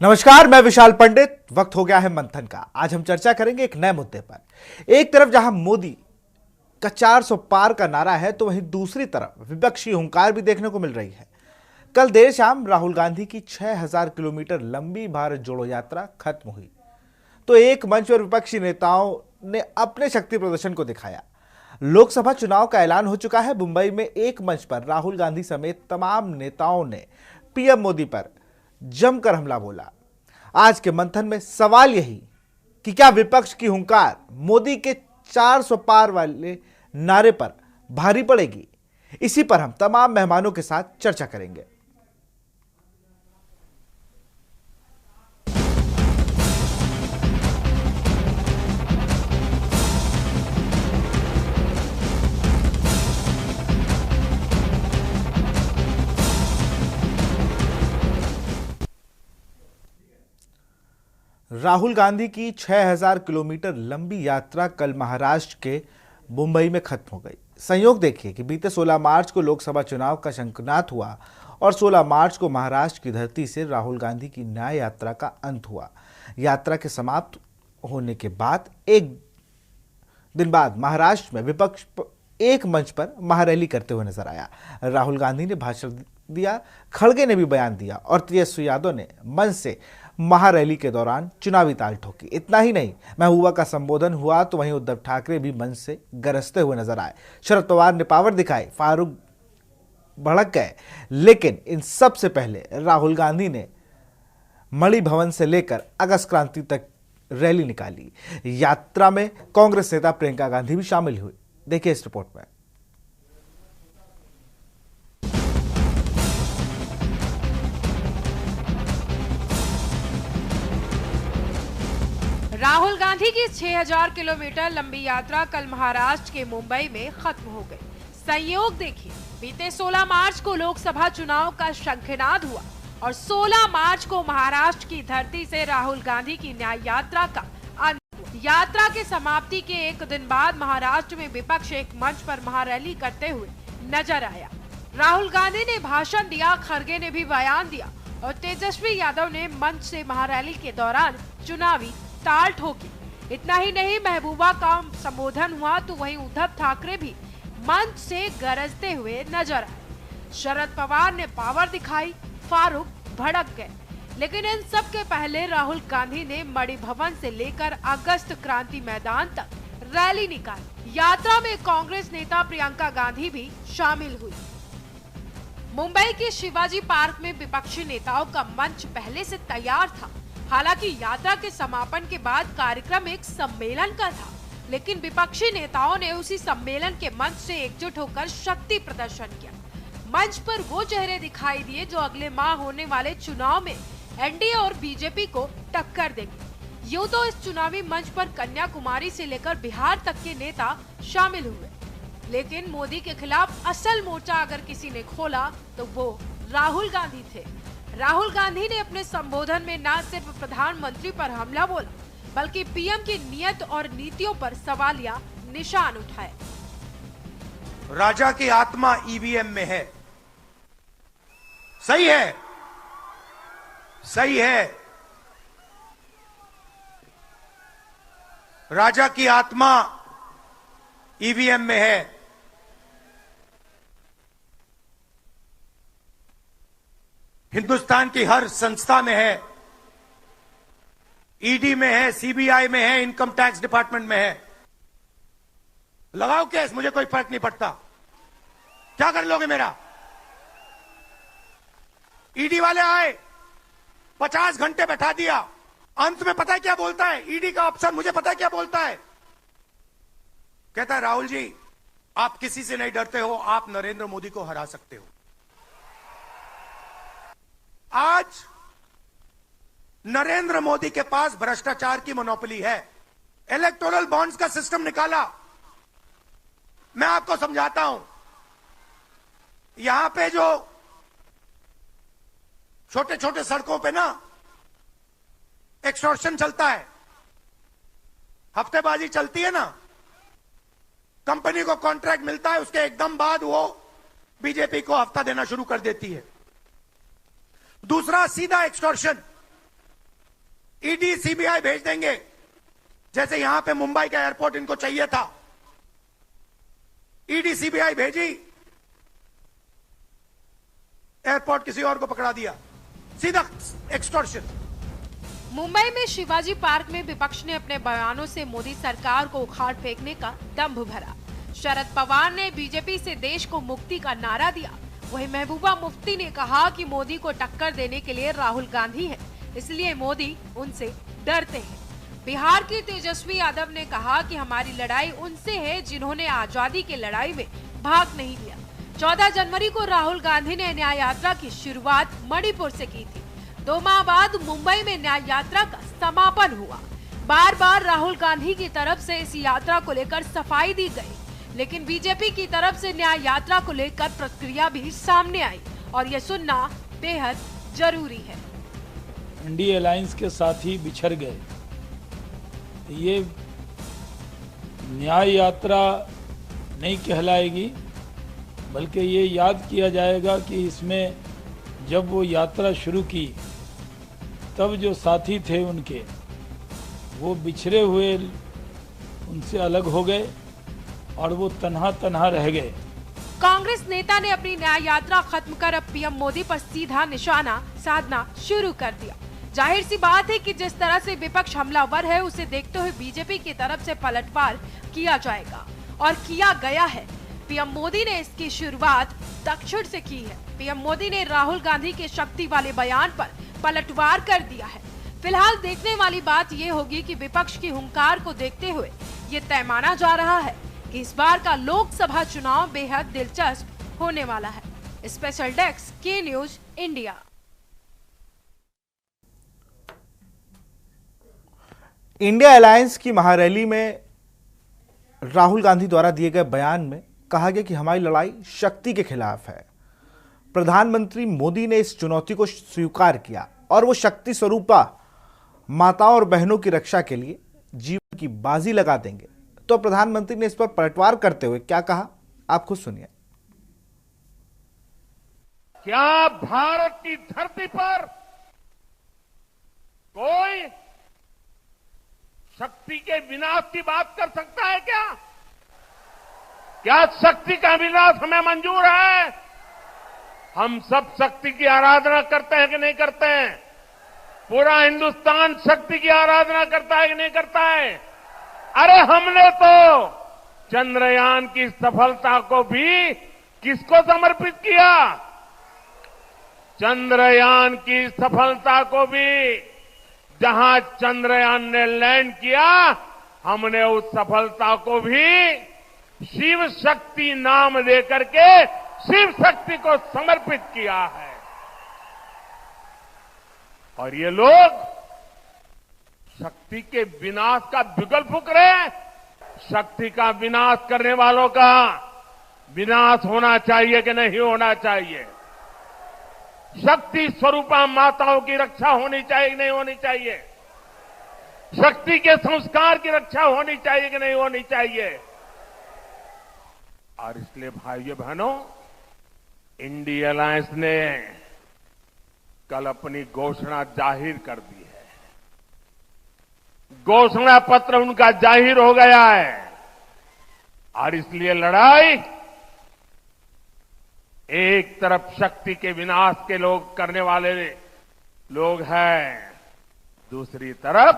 नमस्कार, मैं विशाल पंडित। वक्त हो गया है मंथन का। आज हम चर्चा करेंगे एक नए मुद्दे पर। एक तरफ जहां मोदी का 400 पार का नारा है, तो वहीं दूसरी तरफ विपक्षी हुंकार भी देखने को मिल रही है। कल देर शाम राहुल गांधी की 6000 किलोमीटर लंबी भारत जोड़ो यात्रा खत्म हुई, तो एक मंच पर विपक्षी नेताओं ने अपने शक्ति प्रदर्शन को दिखाया। लोकसभा चुनाव का ऐलान हो चुका है। मुंबई में एक मंच पर राहुल गांधी समेत तमाम नेताओं ने पीएम मोदी पर जमकर हमला बोला। आज के मंथन में सवाल यही कि क्या विपक्ष की हुंकार मोदी के 400 पार वाले नारे पर भारी पड़ेगी? इसी पर हम तमाम मेहमानों के साथ चर्चा करेंगे। राहुल गांधी की 6000 किलोमीटर लंबी यात्रा कल महाराष्ट्र के मुंबई में खत्म हो गई। संयोग देखिए कि बीते 16 मार्च को लोकसभा चुनाव का शंखनाद हुआ और 16 मार्च को महाराष्ट्र की धरती से राहुल गांधी की न्याय यात्रा का अंत हुआ। यात्रा के समाप्त होने के बाद एक दिन बाद महाराष्ट्र में विपक्ष एक मंच पर महारैली करते हुए नजर आया। राहुल गांधी ने भाषण दिया, खड़गे ने भी बयान दिया और तेजस्वी यादव ने मंच से महारैली के दौरान चुनावी ताल ठोकी। इतना ही नहीं, महबूबा का संबोधन हुआ तो वहीं उद्धव ठाकरे भी मंच से गरजते हुए नजर आए। शरद पवार ने पावर दिखाई, फारूक भड़क गए। लेकिन इन सब से पहले राहुल गांधी ने मणि भवन से लेकर अगस्त क्रांति तक रैली निकाली। यात्रा में कांग्रेस नेता प्रियंका गांधी भी शामिल हुई। देखिए इस रिपोर्ट में। राहुल गांधी की 6000 किलोमीटर लंबी यात्रा कल महाराष्ट्र के मुंबई में खत्म हो गई। संयोग देखिए, बीते 16 मार्च को लोकसभा चुनाव का शंखनाद हुआ और 16 मार्च को महाराष्ट्र की धरती से राहुल गांधी की न्याय यात्रा का अंत हुआ। यात्रा के समाप्ति के एक दिन बाद महाराष्ट्र में विपक्ष एक मंच पर महारैली करते हुए नजर आया। राहुल गांधी ने भाषण दिया, खड़गे ने भी बयान दिया और तेजस्वी यादव ने मंच से महारैली के दौरान चुनावी ताल ठोकी। इतना ही नहीं, महबूबा का संबोधन हुआ तो वहीं उद्धव ठाकरे भी मंच से गरजते हुए नजर आए। शरद पवार ने पावर दिखाई, फारूक भड़क गए। लेकिन इन सब के पहले राहुल गांधी ने मणि भवन से लेकर अगस्त क्रांति मैदान तक रैली निकाली। यात्रा में कांग्रेस नेता प्रियंका गांधी भी शामिल हुई। मुंबई के शिवाजी पार्क में विपक्षी नेताओं का मंच पहले से तैयार था। हालांकि यात्रा के समापन के बाद कार्यक्रम एक सम्मेलन का था, लेकिन विपक्षी नेताओं ने उसी सम्मेलन के मंच से एकजुट होकर शक्ति प्रदर्शन किया। मंच पर वो चेहरे दिखाई दिए जो अगले माह होने वाले चुनाव में एनडीए और बीजेपी को टक्कर देंगे। यूं तो इस चुनावी मंच पर कन्याकुमारी से लेकर बिहार तक के नेता शामिल हुए, लेकिन मोदी के खिलाफ असल मोर्चा अगर किसी ने खोला तो वो राहुल गांधी थे। राहुल गांधी ने अपने संबोधन में न सिर्फ प्रधानमंत्री पर हमला बोला, बल्कि पीएम की नीयत और नीतियों पर सवालिया निशान उठाए। राजा की आत्मा ईवीएम में है। सही है, सही है। राजा की आत्मा ईवीएम में है। हिंदुस्तान की हर संस्था में है, ईडी में है, सीबीआई में है, इनकम टैक्स डिपार्टमेंट में है। लगाओ केस, मुझे कोई फर्क नहीं पड़ता। क्या कर लोगे मेरा? ईडी वाले आए, 50 घंटे बैठा दिया। अंत में पता है क्या बोलता है ईडी का अफसर? मुझे पता है क्या बोलता है। कहता है, राहुल जी, आप किसी से नहीं डरते हो, आप नरेंद्र मोदी को हरा सकते हो। आज नरेंद्र मोदी के पास भ्रष्टाचार की मोनोपोली है। इलेक्टोरल बॉन्ड्स का सिस्टम निकाला। मैं आपको समझाता हूं। यहां पे जो छोटे छोटे सड़कों पे ना एक्सटॉर्शन चलता है, हफ्तेबाजी चलती है ना, कंपनी को कॉन्ट्रैक्ट मिलता है, उसके एकदम बाद वो बीजेपी को हफ्ता देना शुरू कर देती है। दूसरा सीधा एक्सटॉर्शन, ईडी सीबीआई भेज देंगे, जैसे यहां पे मुंबई का एयरपोर्ट इनको चाहिए था। ईडी सीबीआई भेजी, एयरपोर्ट किसी और को पकड़ा दिया, सीधा एक्सटॉर्शन। मुंबई में शिवाजी पार्क में विपक्ष ने अपने बयानों से मोदी सरकार को उखाड़ फेंकने का दंभ भरा। शरद पवार ने बीजेपी से देश को मुक्ति का नारा दिया। वहीं महबूबा मुफ्ती ने कहा कि मोदी को टक्कर देने के लिए राहुल गांधी है, इसलिए मोदी उनसे डरते हैं। बिहार की तेजस्वी यादव ने कहा कि हमारी लड़ाई उनसे है जिन्होंने आजादी की लड़ाई में भाग नहीं लिया। 14 जनवरी को राहुल गांधी ने न्याय यात्रा की शुरुआत मणिपुर से की थी। 2 माह बाद मुंबई में न्याय यात्रा का समापन हुआ। बार बार राहुल गांधी की तरफ से इस यात्रा को लेकर सफाई दी गई, लेकिन बीजेपी की तरफ से न्याय यात्रा को लेकर प्रतिक्रिया भी सामने आई और ये सुनना बेहद जरूरी है। इंडिया अलायंस के साथी बिछड़ गए। ये न्याय यात्रा नहीं कहलाएगी, बल्कि ये याद किया जाएगा कि इसमें जब वो यात्रा शुरू की तब जो साथी थे उनके, वो बिछड़े हुए उनसे अलग हो गए और वो तन्हा तन्हा रह गए। कांग्रेस नेता ने अपनी न्याय यात्रा खत्म कर अब पीएम मोदी पर सीधा निशाना साधना शुरू कर दिया। जाहिर सी बात है कि जिस तरह से विपक्ष हमलावर है, उसे देखते हुए बीजेपी की तरफ से पलटवार किया जाएगा और किया गया है। पीएम मोदी ने इसकी शुरुआत दक्षिण से की है। पीएम मोदी ने राहुल गांधी के शक्ति वाले बयान पर पलटवार कर दिया है। फिलहाल देखने वाली बात ये होगी कि विपक्ष की हुंकार को देखते हुए ये तय माना जा रहा है कि इस बार का लोकसभा चुनाव बेहद दिलचस्प होने वाला है। स्पेशल डेस्क के न्यूज इंडिया। इंडिया अलायंस की महारैली में राहुल गांधी द्वारा दिए गए बयान में कहा गया कि हमारी लड़ाई शक्ति के खिलाफ है। प्रधानमंत्री मोदी ने इस चुनौती को स्वीकार किया और वो शक्ति स्वरूपा माताओं और बहनों की रक्षा के लिए जीवन की बाजी लगा देंगे। तो प्रधानमंत्री ने इस पर पलटवार करते हुए क्या कहा, आप खुद सुनिए। क्या भारत की धरती पर कोई शक्ति के विनाश की बात कर सकता है क्या? क्या शक्ति का विनाश हमें मंजूर है? हम सब शक्ति की आराधना करते हैं कि नहीं करते हैं? पूरा हिंदुस्तान शक्ति की आराधना करता है कि नहीं करता है? अरे हमने तो चंद्रयान की सफलता को भी किसको समर्पित किया? चंद्रयान की सफलता को भी, जहां चंद्रयान ने लैंड किया, हमने उस सफलता को भी शिव शक्ति नाम देकर के शिव शक्ति को समर्पित किया है। और ये लोग शक्ति के विनाश का बिगुल फूंक रहे हैं। शक्ति का विनाश करने वालों का विनाश होना चाहिए कि नहीं होना चाहिए? शक्ति स्वरूपा माताओं की रक्षा होनी चाहिए कि नहीं होनी चाहिए? शक्ति के संस्कार की रक्षा होनी चाहिए कि नहीं होनी चाहिए? और इसलिए भाइयों बहनों, इंडिया अलायंस ने कल अपनी घोषणा जाहिर कर दी है। घोषणा पत्र उनका जाहिर हो गया है और इसलिए लड़ाई एक तरफ शक्ति के विनाश के लोग करने वाले लोग हैं, दूसरी तरफ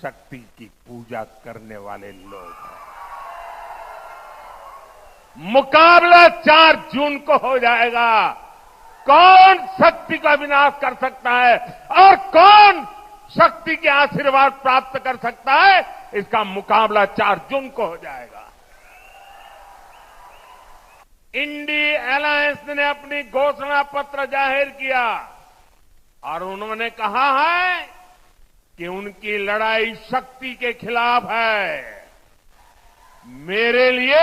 शक्ति की पूजा करने वाले लोग हैं। मुकाबला 4 जून को हो जाएगा। कौन शक्ति का विनाश कर सकता है और कौन शक्ति के आशीर्वाद प्राप्त कर सकता है, इसका मुकाबला 4 जून को हो जाएगा। इंडिया अलायंस ने अपनी घोषणा पत्र जाहिर किया और उन्होंने कहा है कि उनकी लड़ाई शक्ति के खिलाफ है। मेरे लिए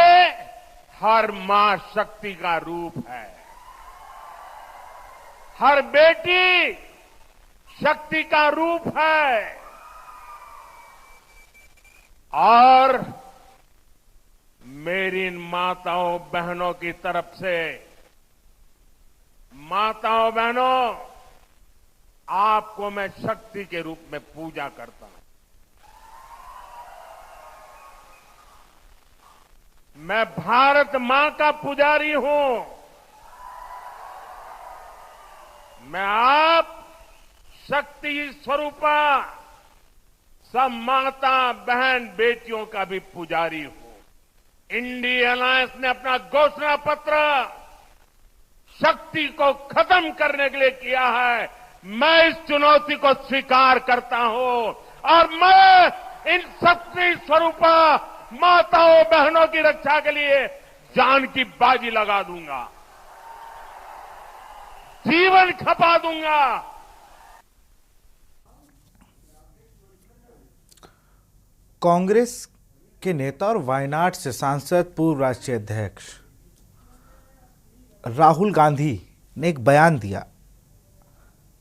हर मां शक्ति का रूप है, हर बेटी शक्ति का रूप है और मेरी इन माताओं बहनों की तरफ से, माताओं बहनों, आपको मैं शक्ति के रूप में पूजा करता हूं। मैं भारत मां का पुजारी हूं। मैं आप शक्ति स्वरूपा सब माता बहन बेटियों का भी पुजारी हूं। इंडिया अलायंस ने अपना घोषणा पत्र शक्ति को खत्म करने के लिए किया है। मैं इस चुनौती को स्वीकार करता हूं और मैं इन शक्ति स्वरूपा माताओं बहनों की रक्षा के लिए जान की बाजी लगा दूंगा, जीवन खपा दूंगा। कांग्रेस के नेता और वायनाड से सांसद पूर्व राष्ट्रीय अध्यक्ष राहुल गांधी ने एक बयान दिया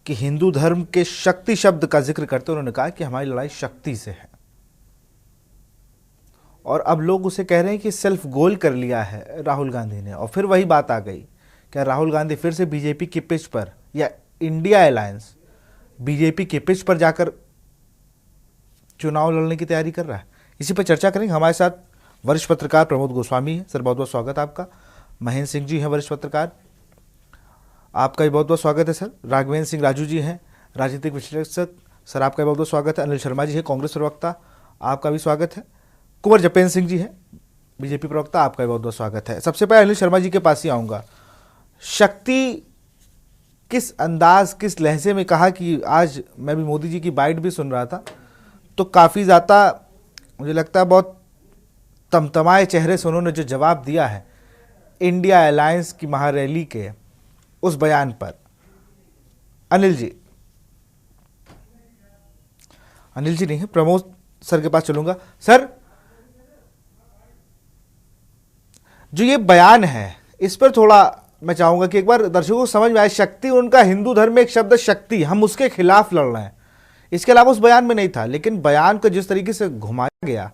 कि हिंदू धर्म के शक्ति शब्द का जिक्र करते उन्होंने कहा कि हमारी लड़ाई शक्ति से है। और अब लोग उसे कह रहे हैं कि सेल्फ गोल कर लिया है राहुल गांधी ने। और फिर वही बात आ गई, क्या राहुल गांधी फिर से बीजेपी की पिच पर या इंडिया अलायंस बीजेपी के पिच पर जाकर चुनाव लड़ने की तैयारी कर रहा है? इसी पर चर्चा करेंगे। हमारे साथ वरिष्ठ पत्रकार प्रमोद गोस्वामी हैं। सर बहुत बहुत स्वागत है आपका। महेंद्र सिंह जी हैं वरिष्ठ पत्रकार, आपका भी बहुत बहुत स्वागत है सर। राघवेंद्र सिंह राजू जी हैं राजनीतिक विश्लेषक, सर आपका भी बहुत बहुत स्वागत है। अनिल शर्मा जी हैं कांग्रेस प्रवक्ता, आपका भी स्वागत है। कुंवर जपेंद्र सिंह जी हैं बीजेपी प्रवक्ता, आपका भी बहुत बहुत स्वागत है। सबसे पहले अनिल शर्मा जी के पास ही आऊँगा। शक्ति किस अंदाज किस लहजे में कहा कि आज मैं भी मोदी जी की बाइट भी सुन रहा था तो काफ़ी ज़्यादा मुझे लगता है बहुत तमतमाए चेहरे से उन्होंने जो जवाब दिया है इंडिया अलायंस की महारैली के उस बयान पर। अनिल जी नहीं है, प्रमोद सर के पास चलूंगा। सर जो ये बयान है इस पर थोड़ा मैं चाहूंगा कि एक बार दर्शकों को समझ में आए। शक्ति उनका हिंदू धर्म में एक शब्द शक्ति, हम उसके खिलाफ लड़ रहे हैं, इसके अलावा उस बयान में नहीं था। लेकिन बयान को जिस तरीके से घुमाया गया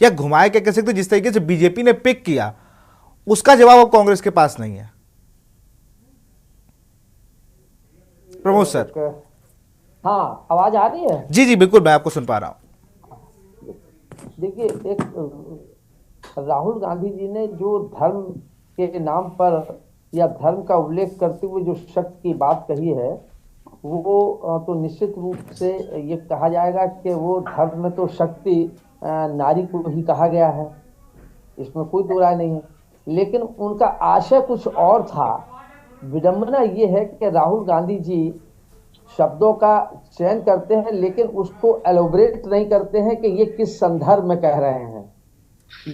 या घुमाया क्या कह सकते, जिस तरीके से बीजेपी ने पिक किया उसका जवाब अब कांग्रेस के पास नहीं है। प्रमोद सर। हाँ, आवाज आ रही है? जी बिल्कुल, मैं आपको सुन पा रहा हूं। देखिए, एक राहुल गांधी जी ने जो धर्म के नाम पर या धर्म का उल्लेख करते हुए जो शक्ति की बात कही है वो तो निश्चित रूप से ये कहा जाएगा कि वो धर्म में तो शक्ति नारी को ही कहा गया है, इसमें कोई दो राय नहीं है। लेकिन उनका आशय कुछ और था। विडंबना ये है कि राहुल गांधी जी शब्दों का चयन करते हैं लेकिन उसको एलोबरेट नहीं करते हैं कि ये किस संदर्भ में कह रहे हैं।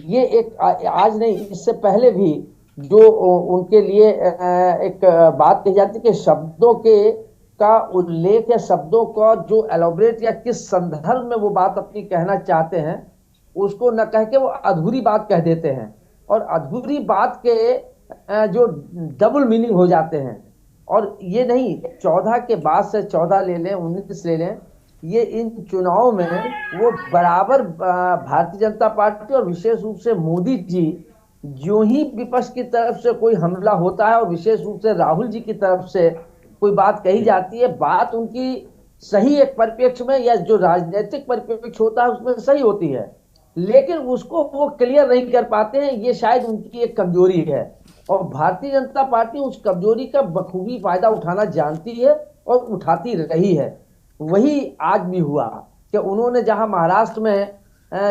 ये एक आज नहीं, इससे पहले भी जो उनके लिए एक बात कही जाती है कि शब्दों के का उल्लेख या शब्दों का जो एलोबरेट या किस संदर्भ में वो बात अपनी कहना चाहते हैं उसको न कह के वो अधूरी बात कह देते हैं। और अधूरी बात के जो डबल मीनिंग हो जाते हैं। और ये नहीं, 14 के बाद से 14 ले लें, 19 ले लें, ये इन चुनाव में वो बराबर भारतीय जनता पार्टी और विशेष रूप से मोदी जी जो ही विपक्ष की तरफ से कोई हमला होता है और विशेष रूप से राहुल जी की तरफ से कोई बात कही जाती है, बात उनकी सही एक परिप्रेक्ष्य में या जो राजनीतिक परिप्रेक्ष्य होता है उसमें सही होती है, लेकिन उसको वो क्लियर नहीं कर पाते हैं। ये शायद उनकी एक कमजोरी है और भारतीय जनता पार्टी उस कमजोरी का बखूबी फायदा उठाना जानती है और उठाती रही है। वही आज भी हुआ कि उन्होंने जहां महाराष्ट्र में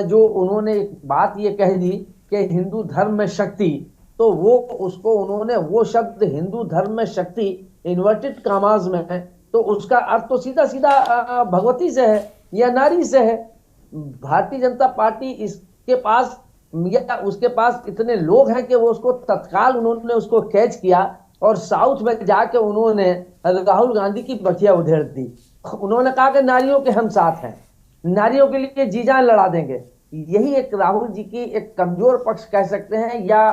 जो उन्होंने बात ये कह दी कि हिंदू धर्म में शक्ति, तो वो उसको उन्होंने वो शब्द हिंदू धर्म में शक्ति इन्वर्टेड कामाज में है, तो उसका अर्थ तो सीधा सीधा भगवती से है या नारी से है। भारतीय जनता पार्टी इसके पास या उसके पास इतने लोग हैं कि वो उसको तत्काल उन्होंने उसको कैच किया और साउथ में जाके उन्होंने राहुल गांधी की बखिया उधेड़ दी। उन्होंने कहा कि नारियों के हम साथ हैं, नारियों के लिए जी जान लड़ा देंगे। यही एक राहुल जी की एक कमजोर पक्ष कह सकते हैं या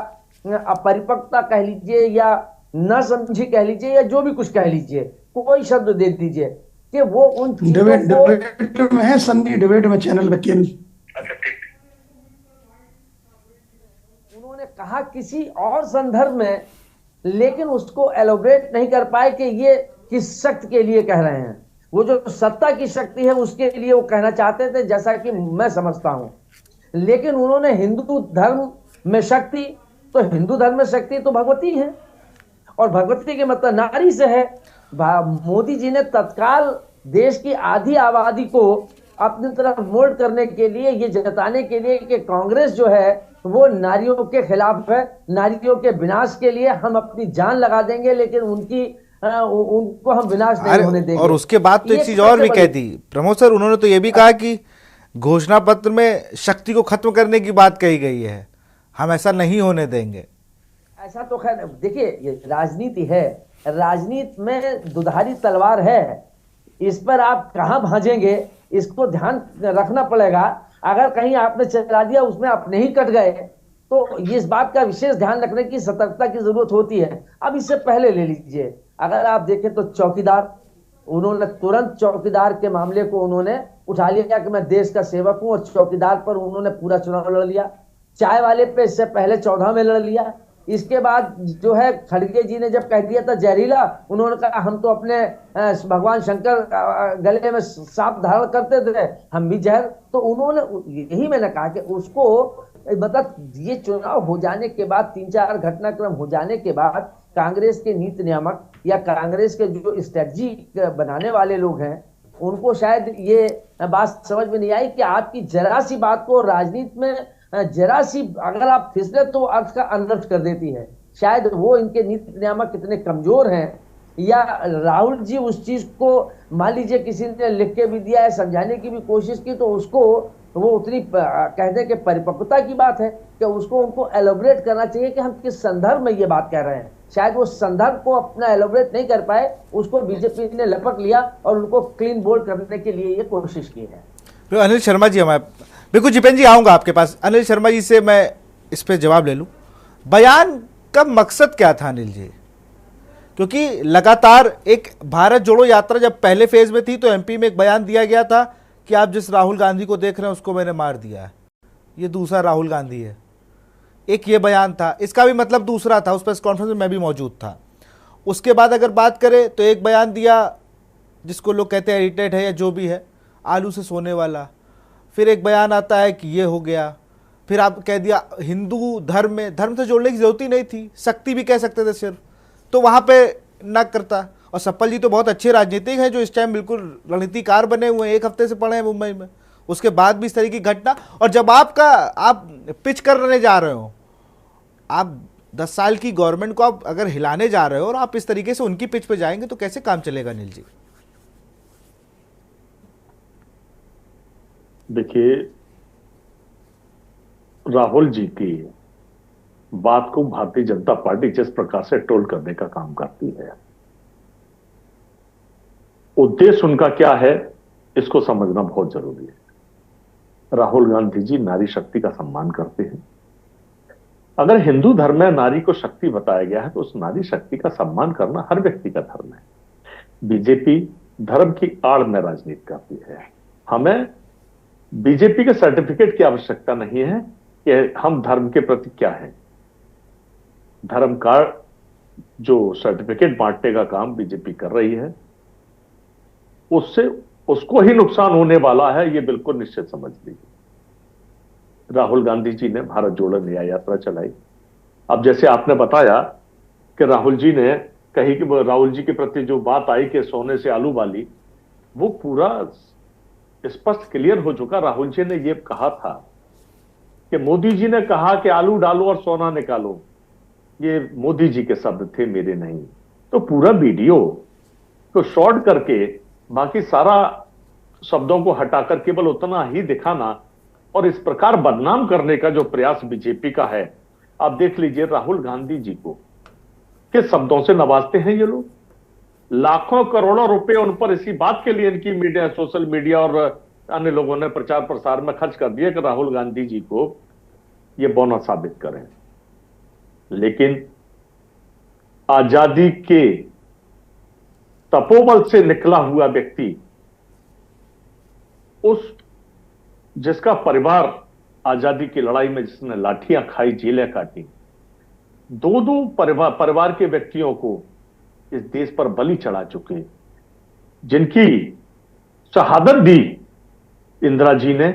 अपरिपक्वता कह लीजिए या न समझी कह लीजिए या जो भी कुछ कह लीजिए, कोई शब्द दे दीजिए कि वो उन डिबेट में है, सन्नी डिबेट में चैनल पे उन्होंने कहा किसी और संदर्भ में, लेकिन उसको एलोबरेट नहीं कर पाए कि ये किस शक्ति के लिए कह रहे हैं। वो जो सत्ता की शक्ति है उसके लिए वो कहना चाहते थे, जैसा कि मैं समझता हूं। लेकिन उन्होंने हिंदू धर्म में शक्ति, तो हिंदू धर्म में शक्ति तो भगवती है, और भगवती के मतलब नारी से है। मोदी जी ने तत्काल देश की आधी आबादी को अपनी तरफ मोल्ड करने के लिए, ये जताने के लिए कि कांग्रेस जो है वो नारियों के खिलाफ है, नारियों के विनाश के लिए हम अपनी जान लगा देंगे, लेकिन उनको हम विनाश नहीं होने देंगे। और उसके बाद तो एक चीज और भी कह दी प्रमोद सर, उन्होंने तो ये भी कहा कि घोषणा पत्र में शक्ति को खत्म करने की बात कही गई है, हम ऐसा नहीं होने देंगे। ऐसा तो खैर देखिए, ये राजनीति है, राजनीति में दुधारी तलवार है, इस पर आप कहां भाजेंगे इसको ध्यान रखना पड़ेगा। अगर कहीं आपने चला दिया उसमें अपने ही कट गए तो इस बात का विशेष ध्यान रखने की सतर्कता की जरूरत होती है। अब इससे पहले ले लीजिए, अगर आप देखें तो चौकीदार, उन्होंने तुरंत चौकीदार के मामले को उन्होंने उठा लिया कि मैं देश का सेवक हूं, और चौकीदार पर उन्होंने पूरा चुनाव लड़ लिया। चाय वाले पे इससे पहले 14 में लड़ लिया। इसके बाद जो है खड़गे जी ने जब कह दिया था जहरीला, उन्होंने कहा हम तो अपने भगवान शंकर गले में सांप धारण करते थे, हम भी जहर। तो उन्होंने, यही मैंने कहा कि उसको मतलब ये चुनाव हो जाने के बाद, 3-4 घटनाक्रम हो जाने के बाद, कांग्रेस के नीति नियामक या कांग्रेस के जो स्ट्रेटजी बनाने वाले लोग हैं उनको शायद ये बात समझ में नहीं आई कि आपकी जरा सी बात को राजनीति में जरा सी अगर आप फिसले तो अर्थ का अनर्थ कर देती है। शायद वो इनके नीति नियामक कितने कमजोर हैं, या राहुल जी उस चीज को, मान लीजिए किसी ने लिख के भी दिया है, समझाने की भी कोशिश की, तो उसको वो उतनी कहने के परिपक्वता की बात है कि उसको उनको एलोबरेट करना चाहिए कि हम किस संदर्भ में ये बात कह रहे हैं। शायद वो संदर्भ को अपना एलोबरेट नहीं कर पाए, उसको बीजेपी ने लपक लिया और उनको क्लीन बोल्ड करने के लिए ये कोशिश की है। तो अनिल शर्मा जी, हमारे बिल्कुल जिपेन जी आऊँगा आपके पास। अनिल शर्मा जी से मैं इस पर जवाब ले लूँ, बयान का मकसद क्या था अनिल जी? क्योंकि लगातार एक भारत जोड़ो यात्रा जब पहले फेज में थी तो एमपी में एक बयान दिया गया था कि आप जिस राहुल गांधी को देख रहे हैं उसको मैंने मार दिया है, ये दूसरा राहुल गांधी है। एक ये बयान था, इसका भी मतलब दूसरा था, उस प्रेस कॉन्फ्रेंस में मैं भी मौजूद था। उसके बाद अगर बात करें तो एक बयान दिया जिसको लोग कहते हैं एडिटेड है या जो भी है, आलू से सोने वाला। फिर एक बयान आता है कि ये हो गया। फिर आप कह दिया हिंदू धर्म में, धर्म से जोड़ने की जरूरत ही नहीं थी, शक्ति भी कह सकते थे सिर्फ, तो वहाँ पे ना करता। और सप्पल जी तो बहुत अच्छे राजनीतिक हैं जो इस टाइम बिल्कुल रणनीतिकार बने हुए हैं, 1 हफ्ते से पड़े हैं मुंबई में, उसके बाद भी इस तरह की घटना। और जब आप पिच करने जा रहे हो, आप 10 साल की गवर्नमेंट को आप अगर हिलाने जा रहे हो और आप इस तरीके से उनकी पिच पे जाएंगे तो कैसे काम चलेगा अनिल जी? देखिए, राहुल जी की बात को भारतीय जनता पार्टी जिस प्रकार से ट्रोल करने का काम करती है, उद्देश्य उनका क्या है इसको समझना बहुत जरूरी है। राहुल गांधी जी नारी शक्ति का सम्मान करते हैं। अगर हिंदू धर्म में नारी को शक्ति बताया गया है तो उस नारी शक्ति का सम्मान करना हर व्यक्ति का धर्म है। बीजेपी धर्म की आड़ में राजनीति करती है। हमें बीजेपी के सर्टिफिकेट की आवश्यकता नहीं है कि हम धर्म के प्रति क्या है। धर्म का जो सर्टिफिकेट बांटने का काम बीजेपी कर रही है, उससे उसको ही नुकसान होने वाला है, ये बिल्कुल निश्चित समझ लीजिए। राहुल गांधी जी ने भारत जोड़ो न्याय यात्रा चलाई। अब जैसे आपने बताया कि राहुल जी ने कही कि राहुल जी के प्रति जो बात आई कि सोने से आलू वाली, वो पूरा स्पष्ट क्लियर हो चुका। राहुल जी ने ये कहा था कि मोदी जी ने कहा कि आलू डालो और सोना निकालो, ये मोदी जी के शब्द थे, मेरे नहीं। तो पूरा वीडियो को शॉर्ट करके बाकी सारा शब्दों को हटाकर केवल उतना ही दिखाना और इस प्रकार बदनाम करने का जो प्रयास बीजेपी का है, आप देख लीजिए राहुल गांधी जी को किस शब्दों से नवाजते हैं ये लोग। लाखों करोड़ों रुपए उन पर इसी बात के लिए इनकी मीडिया, सोशल मीडिया और अन्य लोगों ने प्रचार प्रसार में खर्च कर दिया कि राहुल गांधी जी को ये बौना साबित करें। लेकिन आजादी के तपोबल से निकला हुआ व्यक्ति, उस जिसका परिवार आजादी की लड़ाई में जिसने लाठियां खाई, जेलें काटी, 2-2 परिवार के व्यक्तियों को इस देश पर बलि चढ़ा चुके, जिनकी शहादत दी इंदिरा जी ने,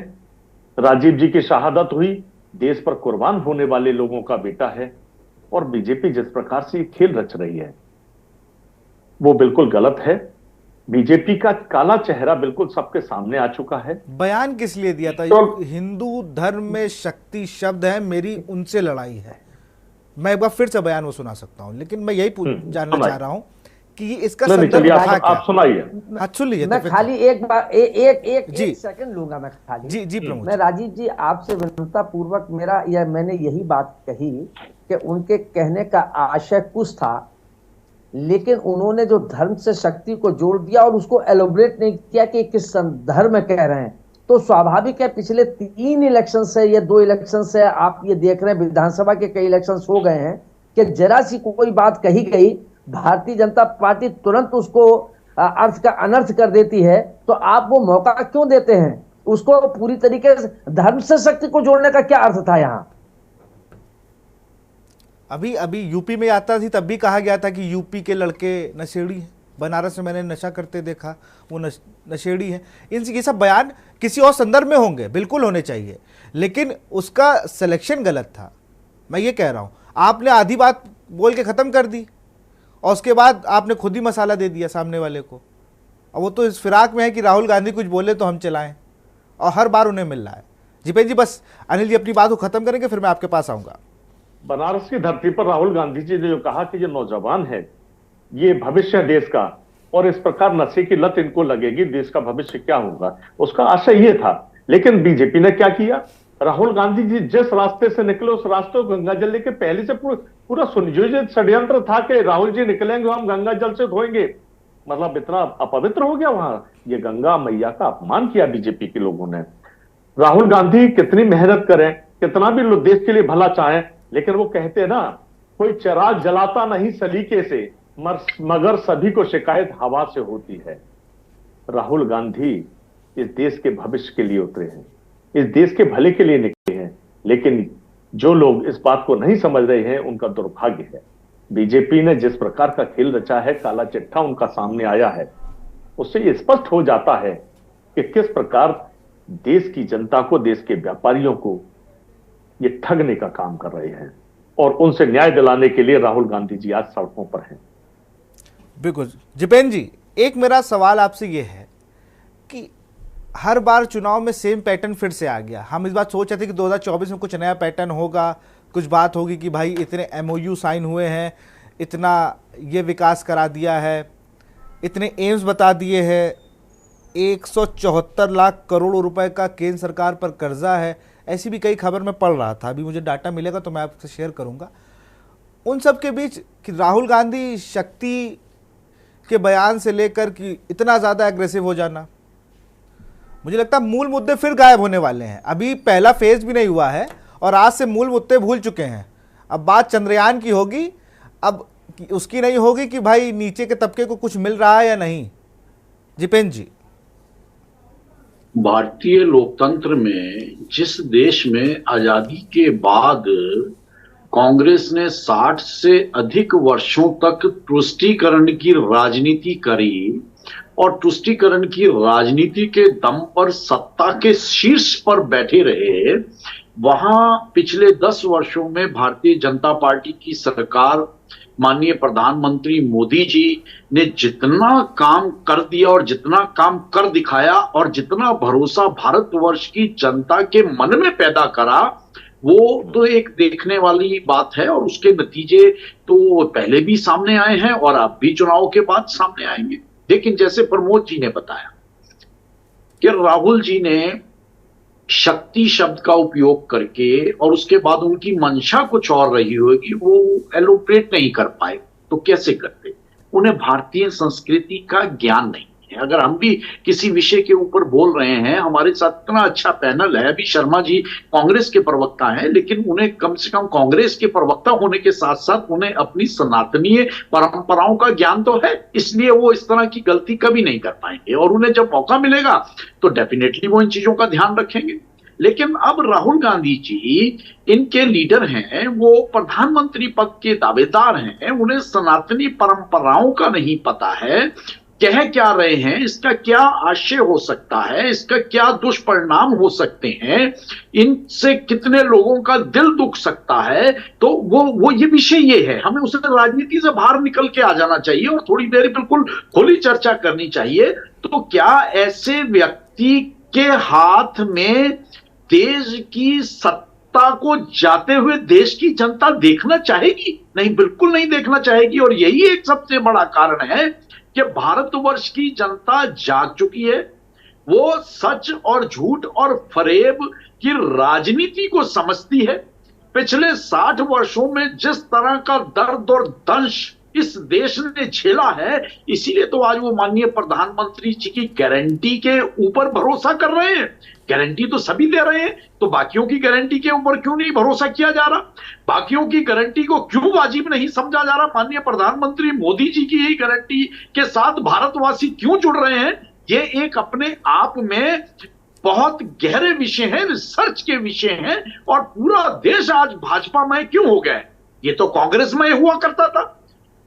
राजीव जी की शहादत हुई, देश पर कुर्बान होने वाले लोगों का बेटा है। और बीजेपी जिस प्रकार से ये खेल रच रही है वो बिल्कुल गलत है। बीजेपी का काला चेहरा बिल्कुल सबके सामने आ चुका है। बयान किस लिए दिया था? तो हिंदू धर्म में शक्ति शब्द है, मेरी उनसे लड़ाई है। मैं एक बार फिर से बयान वो सुना सकता हूं, लेकिन मैं यही जानना चाह रहा हूं कि इसका संदर्भ था क्या? आप सुनाइए। हाँ सुन लीजिए। मैं खाली एक बार एक जी सेकंड लूंगा मैं खाली। जी प्रमुख। मैं राजीव जी आपसे विनम्रता पूर्वक मेरा या मैंने यही बात कही कि उनके कहने का आशय कुछ था, लेकिन उन्होंने जो धर्म से शक्ति को जोड़ दिया और उसको एलोबरेट नहीं किया कि किस धर्म में कह रहे हैं, तो स्वाभाविक है पिछले 3 इलेक्शन से या 2 इलेक्शन से आप ये देख रहे हैं, विधानसभा के कई इलेक्शन हो गए हैं कि जरा सी कोई बात कही गई, भारतीय जनता पार्टी तुरंत उसको अर्थ का अनर्थ कर देती है। तो आप वो मौका क्यों देते हैं? उसको पूरी तरीके से धर्म से शक्ति को जोड़ने का क्या अर्थ था यहाँ? अभी यूपी में यात्रा थी, तब भी कहा गया था कि यूपी के लड़के नशेड़ी हैं। बनारस में मैंने नशा करते देखा, वो नशेड़ी हैं। ये सब बयान किसी और संदर्भ में होंगे, बिल्कुल होने चाहिए, लेकिन उसका सिलेक्शन गलत था। मैं ये कह रहा हूँ, आपने आधी बात बोल के ख़त्म कर दी और उसके बाद आपने खुद ही मसाला दे दिया सामने वाले को। और वो तो इस फिराक में है कि राहुल गांधी कुछ बोले तो हम चलाएं, और हर बार उन्हें मिल रहा है। जिपेंद्र जी, बस अनिल जी अपनी बात को ख़त्म करेंगे, फिर मैं आपके पास आऊँगा। बनारस की धरती पर राहुल गांधी जी ने जो कहा कि जो नौजवान है ये भविष्य है देश का, और इस प्रकार नशे की लत इनको लगेगी, देश का भविष्य क्या होगा, उसका आशय ये था। लेकिन बीजेपी ने क्या किया? राहुल गांधी जी जिस रास्ते से निकले उस रास्ते को गंगा जल लेके पहले से पूरा सुनियोजित षड्यंत्र था कि राहुल जी निकलेंगे हम गंगा जल से धोएंगे। मतलब इतना अपवित्र हो गया वहां। ये गंगा मैया का अपमान किया बीजेपी के लोगों ने। राहुल गांधी कितनी मेहनत करें, कितना भी लोग देश के लिए भला चाहें, लेकिन वो कहते ना, कोई चिराग जलाता नहीं सलीके से, मगर सभी को शिकायत हवा से होती है। राहुल गांधी इस देश के भविष्य के लिए उतरे हैं, इस देश के भले के लिए निकले हैं, लेकिन जो लोग इस बात को नहीं समझ रहे हैं उनका दुर्भाग्य है। बीजेपी ने जिस प्रकार का खेल रचा है, काला चिट्ठा उनका सामने आया है, उससे ये स्पष्ट हो जाता है कि किस प्रकार देश की जनता को, देश के व्यापारियों को ये ठगने का काम कर रहे हैं, और उनसे न्याय दिलाने के लिए राहुल गांधी जी आज सड़कों पर हैं। बिल्कुल। जिपेंद्र जी, एक मेरा सवाल आपसे ये है कि हर बार चुनाव में सेम पैटर्न फिर से आ गया। हम इस बात सोच रहे थे कि 2024 में कुछ नया पैटर्न होगा, कुछ बात होगी कि भाई इतने MOU साइन हुए हैं, इतना ये विकास करा दिया है, इतने एम्स बता दिए हैं, 174 लाख करोड़ रुपए का केंद्र सरकार पर कर्जा है। ऐसी भी कई खबर में पढ़ रहा था, अभी मुझे डाटा मिलेगा तो मैं आपसे शेयर करूंगा। उन सब के बीच कि राहुल गांधी शक्ति के बयान से लेकर कि इतना ज़्यादा एग्रेसिव हो जाना, मुझे लगता है मूल मुद्दे फिर गायब होने वाले हैं। अभी पहला फेज भी नहीं हुआ है और आज से मूल मुद्दे भूल चुके हैं। अब बात चंद्रयान की होगी, अब उसकी नहीं होगी कि भाई नीचे के तबके को कुछ मिल रहा है या नहीं। जिपेंद्र जी, भारतीय लोकतंत्र में, जिस देश में आजादी के बाद कांग्रेस ने 60 से अधिक वर्षों तक तुष्टीकरण की राजनीति करी और तुष्टीकरण की राजनीति के दम पर सत्ता के शीर्ष पर बैठे रहे, वहां पिछले 10 वर्षों में भारतीय जनता पार्टी की सरकार, माननीय प्रधानमंत्री मोदी जी ने जितना काम कर दिया और जितना काम कर दिखाया और जितना भरोसा भारतवर्ष की जनता के मन में पैदा करा, वो तो एक देखने वाली बात है। और उसके नतीजे तो पहले भी सामने आए हैं और अब भी चुनाव के बाद सामने आएंगे। लेकिन जैसे प्रमोद जी ने बताया कि राहुल जी ने शक्ति शब्द का उपयोग करके, और उसके बाद उनकी मंशा कुछ और रही होगी, वो एलोब्रेट नहीं कर पाए। तो कैसे करते? उन्हें भारतीय संस्कृति का ज्ञान नहीं है। अगर हम भी किसी विषय के ऊपर बोल रहे हैं, हमारे साथ इतना अच्छा पैनल है, अभी शर्मा जी कांग्रेस के प्रवक्ता हैं, लेकिन उन्हें कम से कम कांग्रेस के प्रवक्ता होने के साथ साथ उन्हें अपनी सनातनीय परंपराओं का ज्ञान तो है, इसलिए वो इस तरह की गलती कभी नहीं कर पाएंगे। और उन्हें जब मौका मिलेगा तो डेफिनेटली वो इन चीजों का ध्यान रखेंगे। लेकिन अब राहुल गांधी जी इनके लीडर हैं, वो प्रधानमंत्री पद के दावेदार हैं, उन्हें सनातनी परंपराओं का नहीं पता है, कह क्या रहे हैं, इसका क्या आशय हो सकता है, इसका क्या दुष्परिणाम हो सकते हैं, इनसे कितने लोगों का दिल दुख सकता है, तो वो ये विषय ये है। हमें उसे राजनीति से बाहर निकल के आ जाना चाहिए और थोड़ी देर बिल्कुल खुली चर्चा करनी चाहिए। तो क्या ऐसे व्यक्ति के हाथ में देश की सत्ता को जाते हुए देश की जनता देखना चाहेगी? नहीं, बिल्कुल नहीं देखना चाहेगी। और यही एक सबसे बड़ा कारण है कि भारतवर्ष की जनता जाग चुकी है। वो सच और झूठ और फरेब की राजनीति को समझती है। पिछले 60 वर्षों में जिस तरह का दर्द और दंश इस देश ने झेला है, इसीलिए तो आज वो माननीय प्रधानमंत्री जी की गारंटी के ऊपर भरोसा कर रहे हैं। गारंटी तो सभी दे रहे हैं, तो बाकियों की गारंटी के ऊपर क्यों नहीं भरोसा किया जा रहा? बाकियों की गारंटी को क्यों वाजिब नहीं समझा जा रहा? माननीय प्रधानमंत्री मोदी जी की ही गारंटी के साथ भारतवासी क्यों जुड़ रहे हैं? ये एक अपने आप में बहुत गहरे विषय हैं, रिसर्च के विषय हैं। और पूरा देश आज भाजपामय क्यों हो गया है? ये तो कांग्रेसमय हुआ करता था।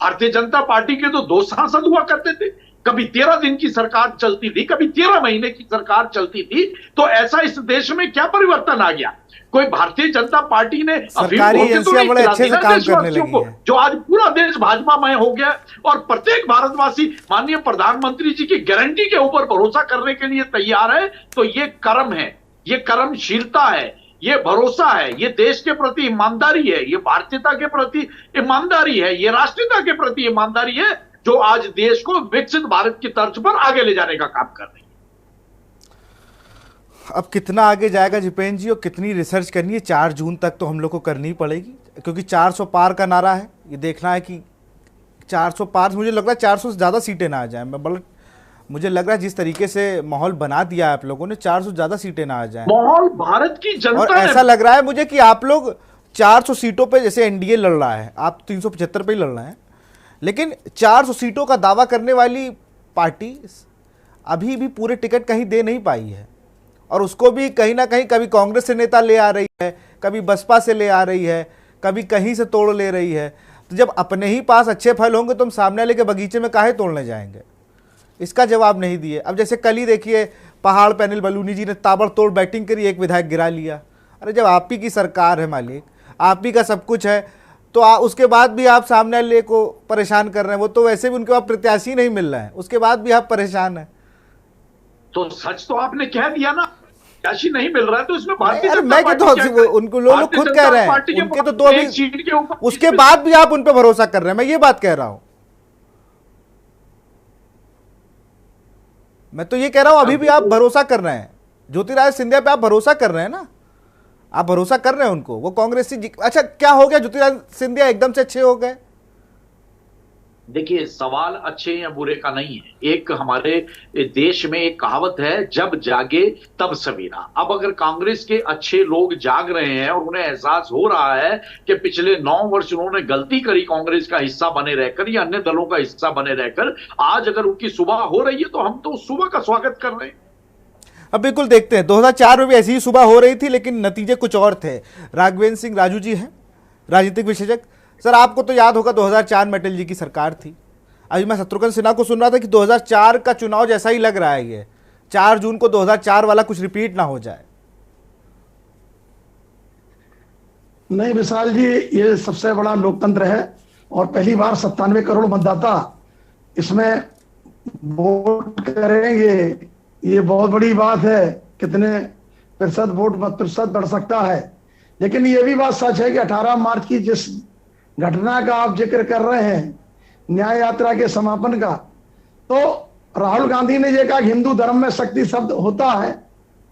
भारतीय जनता पार्टी के तो 2 सांसद हुआ करते थे। कभी 13 दिन की सरकार चलती थी, कभी 13 महीने की सरकार चलती थी। तो ऐसा इस देश में क्या परिवर्तन आ गया? कोई भारतीय जनता पार्टी ने सरकारी एजेंसियां बड़े अच्छे से काम करने लगी हैं, जो आज पूरा देश भाजपामय हो गया और प्रत्येक भारतवासी माननीय प्रधानमंत्री जी की गारंटी के ऊपर भरोसा करने के लिए तैयार है। तो ये कर्म है, ये कर्मशीलता है, ये भरोसा है, ये देश के प्रति ईमानदारी है, ये भारतीयता के प्रति ईमानदारी है, ये राष्ट्रीयता के प्रति ईमानदारी है, जो आज देश को विकसित भारत की तर्ज पर आगे ले जाने का काम कर रही है। अब कितना आगे जाएगा जिपेंद्र जी और कितनी रिसर्च करनी है, 4 जून तक तो हम लोग को करनी पड़ेगी, क्योंकि 400 पार का नारा है। ये देखना है कि 400 पार, मुझे लग रहा है 400 से ज़्यादा सीटें ना आ जाएं। मुझे लग रहा है जिस तरीके से माहौल बना दिया आप लोगों ने, 400 ज़्यादा सीटें ना आ जाएं। माहौल भारत की जनता और ऐसा लग रहा है मुझे कि आप लोग 400 सीटों पे, जैसे एनडीए लड़ रहा है, आप 375 पे ही लड़ रहे हैं, लेकिन 400 सीटों का दावा करने वाली पार्टी अभी भी पूरे टिकट कहीं दे नहीं पाई है। और उसको भी कहीं ना कहीं कभी कांग्रेस से नेता ले आ रही है, कभी बसपा से ले आ रही है, कभी कहीं से तोड़ ले रही है। तो जब अपने ही पास अच्छे फल होंगे तो हम सामने वाले के बगीचे में काहे तोड़ने जाएंगे? इसका जवाब नहीं दिए। अब जैसे कल ही देखिए, पहाड़ पे अनिल बलूनी जी ने ताबड़तोड़ बैटिंग करी, एक विधायक गिरा लिया। अरे जब आप ही की सरकार है मालिक, आप ही का सब कुछ है, तो उसके बाद भी आप सामने वाले को परेशान कर रहे हैं। वो तो वैसे भी उनके पास प्रत्याशी नहीं मिल रहा है, उसके बाद भी आप परेशान हैं। तो सच तो आपने कह दिया ना, प्रत्याशी नहीं मिल रहा है, तो इसमें भारतीय जनता मैं कहता उनको लोग खुद कह रहे हैं, उनके तो 2 सीट के ऊपर, उसके बाद भी आप उन पर भरोसा कर रहे हैं। मैं ये बात कह रहा हूं, मैं तो ये कह रहा हूं अभी भी आप भरोसा कर रहे हैं ज्योतिरादित्य सिंधिया पे, आप भरोसा कर रहे हैं ना, आप भरोसा कर रहे हैं उनको। वो कांग्रेस से अच्छा क्या हो गया, ज्योतिरादित्य सिंधिया एकदम से अच्छे हो गए? देखिए, सवाल अच्छे या बुरे का नहीं है। एक हमारे देश में एक कहावत है, जब जागे तब सवेरा। अब अगर कांग्रेस के अच्छे लोग जाग रहे हैं और उन्हें एहसास हो रहा है कि पिछले 9 वर्ष उन्होंने गलती करी कांग्रेस का हिस्सा बने रहकर या अन्य दलों का हिस्सा बने रहकर, आज अगर उनकी सुबह हो रही है तो हम तो उस सुबह का स्वागत कर रहे हैं। अब बिल्कुल देखते हैं, 2004 में भी ऐसी ही सुबह हो रही थी, लेकिन नतीजे कुछ और थे। राघवेंद्र सिंह राजू जी हैं राजनीतिक विशेषज्ञ। सर, आपको तो याद होगा 2004 में अटल जी की सरकार थी। अभी मैं शत्रुघ्न सिन्हा को सुन रहा था कि 2004 का चुनाव जैसा ही लग रहा है, ये 4 जून को 2004 वाला कुछ रिपीट ना हो जाए। नहीं विशाल जी, ये सबसे बड़ा लोकतंत्र है और पहली बार 97 करोड़ मतदाता इसमें वोट करेंगे, ये बहुत बड़ी बात है। कितने प्रतिशत वोट मत प्रतिशत बढ़ सकता है, लेकिन ये भी बात सच है कि 18 मार्च की जिस घटना का आप जिक्र कर रहे हैं, न्याय यात्रा के समापन का, तो राहुल गांधी ने ये कहा कि हिंदू धर्म में शक्ति शब्द होता है।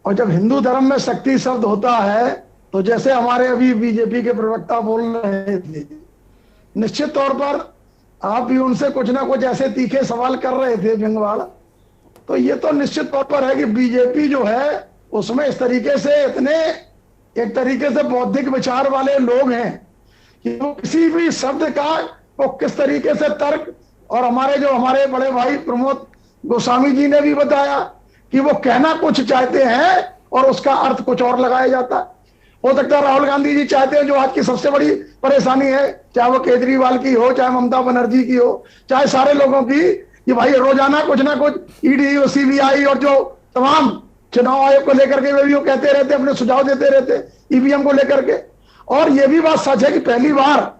और जब हिंदू धर्म में शक्ति शब्द होता है, तो जैसे हमारे अभी बीजेपी के प्रवक्ता बोल रहे थे, निश्चित तौर पर आप भी उनसे कुछ ना कुछ ऐसे तीखे सवाल कर रहे थे व्यंग्यवाड़, तो ये तो निश्चित तौर पर है कि बीजेपी जो है उसमें इस तरीके से इतने एक तरीके से बौद्धिक विचार वाले लोग हैं कि वो किसी भी शब्द का वो किस तरीके से तर्क, और हमारे बड़े भाई प्रमोद गोस्वामी जी ने भी बताया कि वो कहना कुछ चाहते हैं और उसका अर्थ कुछ और लगाया जाता है। हो सकता है राहुल गांधी जी चाहते हैं, जो आज की सबसे बड़ी परेशानी है, चाहे वो केजरीवाल की हो, चाहे ममता बनर्जी की हो, चाहे सारे लोगों की, कि भाई रोजाना कुछ ना कुछ ईडी और सीबीआई और जो तमाम चुनाव आयोग को लेकर के वे भी वो कहते रहते, अपने सुझाव देते रहते ईवीएम को लेकर के। और ये भी बात सच है कि पहली बार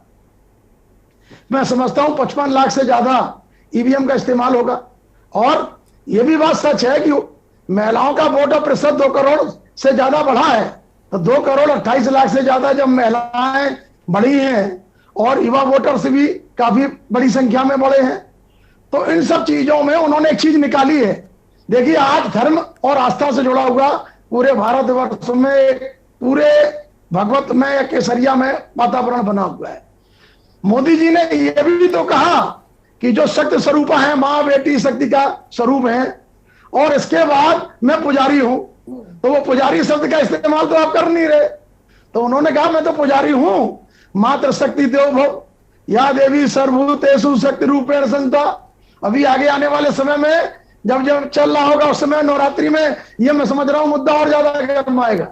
मैं समझता हूं 55 लाख से ज्यादा ईवीएम का इस्तेमाल होगा। और यह भी बात सच है कि महिलाओं का वोटर प्रतिशत 2 करोड़ से ज्यादा बढ़ा है। तो 2 करोड़ 28 लाख से ज्यादा जब महिलाएं बढ़ी हैं और युवा वोटर्स भी काफी बड़ी संख्या में बढ़े हैं, तो इन सब चीजों में उन्होंने एक चीज निकाली है। देखिए, आज धर्म और आस्था से जुड़ा हुआ पूरे भारतवर्ष में, पूरे भगवत में या केसरिया में वातावरण बना हुआ है। मोदी जी ने यह भी तो कहा कि जो शक्ति स्वरूप है, मां बेटी शक्ति का स्वरूप है, और इसके बाद मैं पुजारी हूं। तो वो पुजारी शब्द का इस्तेमाल तो आप कर नहीं रहे। तो उन्होंने कहा मैं तो पुजारी हूं, मात्र शक्ति देव भव, या देवी सर्वभूतेषु शक्ति रूपेण संस्था। अभी आगे आने वाले समय में जब जब चल रहा होगा उस समय नवरात्रि में ये मैं समझ रहा हूं मुद्दा और ज्यादा गर्म आएगा।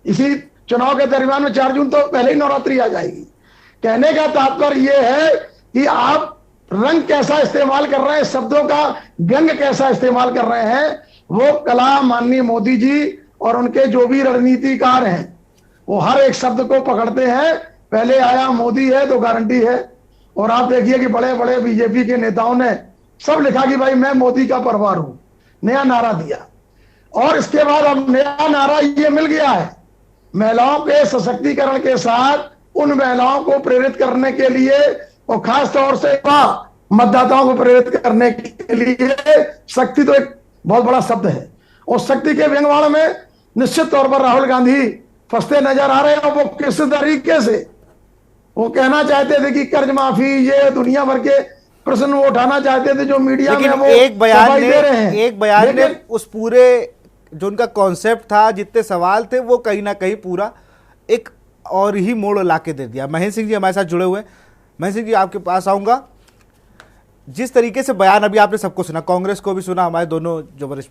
इसी चुनाव के दरमियान में 4 जून तो पहले ही नवरात्रि आ जाएगी। कहने का तात्पर्य यह है कि आप रंग कैसा इस्तेमाल कर रहे हैं, शब्दों का व्यंग कैसा इस्तेमाल कर रहे हैं, वो कला माननीय मोदी जी और उनके जो भी रणनीतिकार हैं वो हर एक शब्द को पकड़ते हैं। पहले आया मोदी है तो गारंटी है। और आप देखिए कि बड़े बड़े बीजेपी के नेताओं ने सब लिखा कि भाई मैं मोदी का परिवार हूं, नया नारा दिया। और इसके बाद अब नया नारा ये मिल गया है, महिलाओं के सशक्तिकरण के साथ उन महिलाओं को प्रेरित करने के लिए और खास तौर से मतदाताओं को प्रेरित करने के लिए शक्ति तो एक बहुत बड़ा शब्द है। और शक्ति के व्यंग्यवाण में निश्चित तौर पर राहुल गांधी फंसते नजर आ रहे हैं। वो किस तरीके से वो कहना चाहते थे कि कर्ज माफी, ये दुनिया भर के प्रश्न वो उठाना चाहते थे जो मीडिया में वो एक बयान दे रहे हैं। एक बयान ने उस पूरे जो उनका कॉन्सेप्ट था, जितने सवाल थे, वो कहीं ना कहीं पूरा एक और ही मोड़ ला के दे दिया। महेंद्र सिंह जी हमारे साथ जुड़े हुए हैं। महेंद्र सिंह जी, आपके पास आऊंगा। जिस तरीके से बयान अभी आपने सबको सुना, कांग्रेस को भी सुना, हमारे दोनों जो वरिष्ठ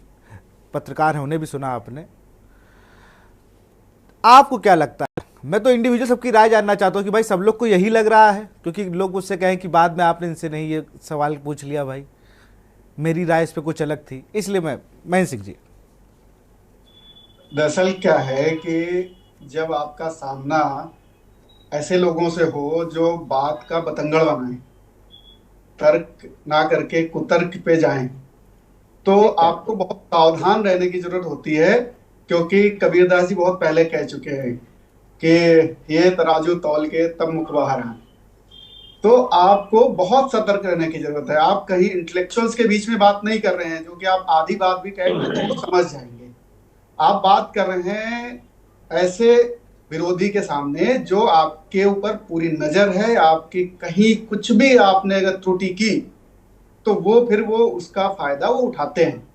पत्रकार हैं उन्हें भी सुना आपने, आपको क्या लगता है? मैं तो इंडिविजुअल सबकी राय जानना चाहता हूं कि भाई सब लोग को यही लग रहा है, क्योंकि लोग मुझसे कहें कि बाद में आपने इनसे नहीं ये सवाल पूछ लिया, भाई मेरी राय इस पे कुछ अलग थी, इसलिए महेंद्र सिंह जी। दरअसल क्या है कि जब आपका सामना ऐसे लोगों से हो जो बात का बतंगड़ बनाए, तर्क ना करके कुतर्क पे जाएं, तो आपको बहुत सावधान रहने की जरूरत होती है। क्योंकि कबीरदास जी बहुत पहले कह चुके हैं कि ये तराजू तौल के तब मुख बाहर आए। तो आपको बहुत सतर्क रहने की जरूरत है। आप कहीं इंटेलेक्चुअल्स के बीच में बात नहीं कर रहे हैं जो कि आप आधी बात भी कहेंगे तो वो समझ जाएंगे। आप बात कर रहे हैं ऐसे विरोधी के सामने जो आपके ऊपर पूरी नजर है, आपकी कहीं कुछ भी आपने अगर त्रुटि की तो वो फिर वो उसका फायदा वो उठाते हैं।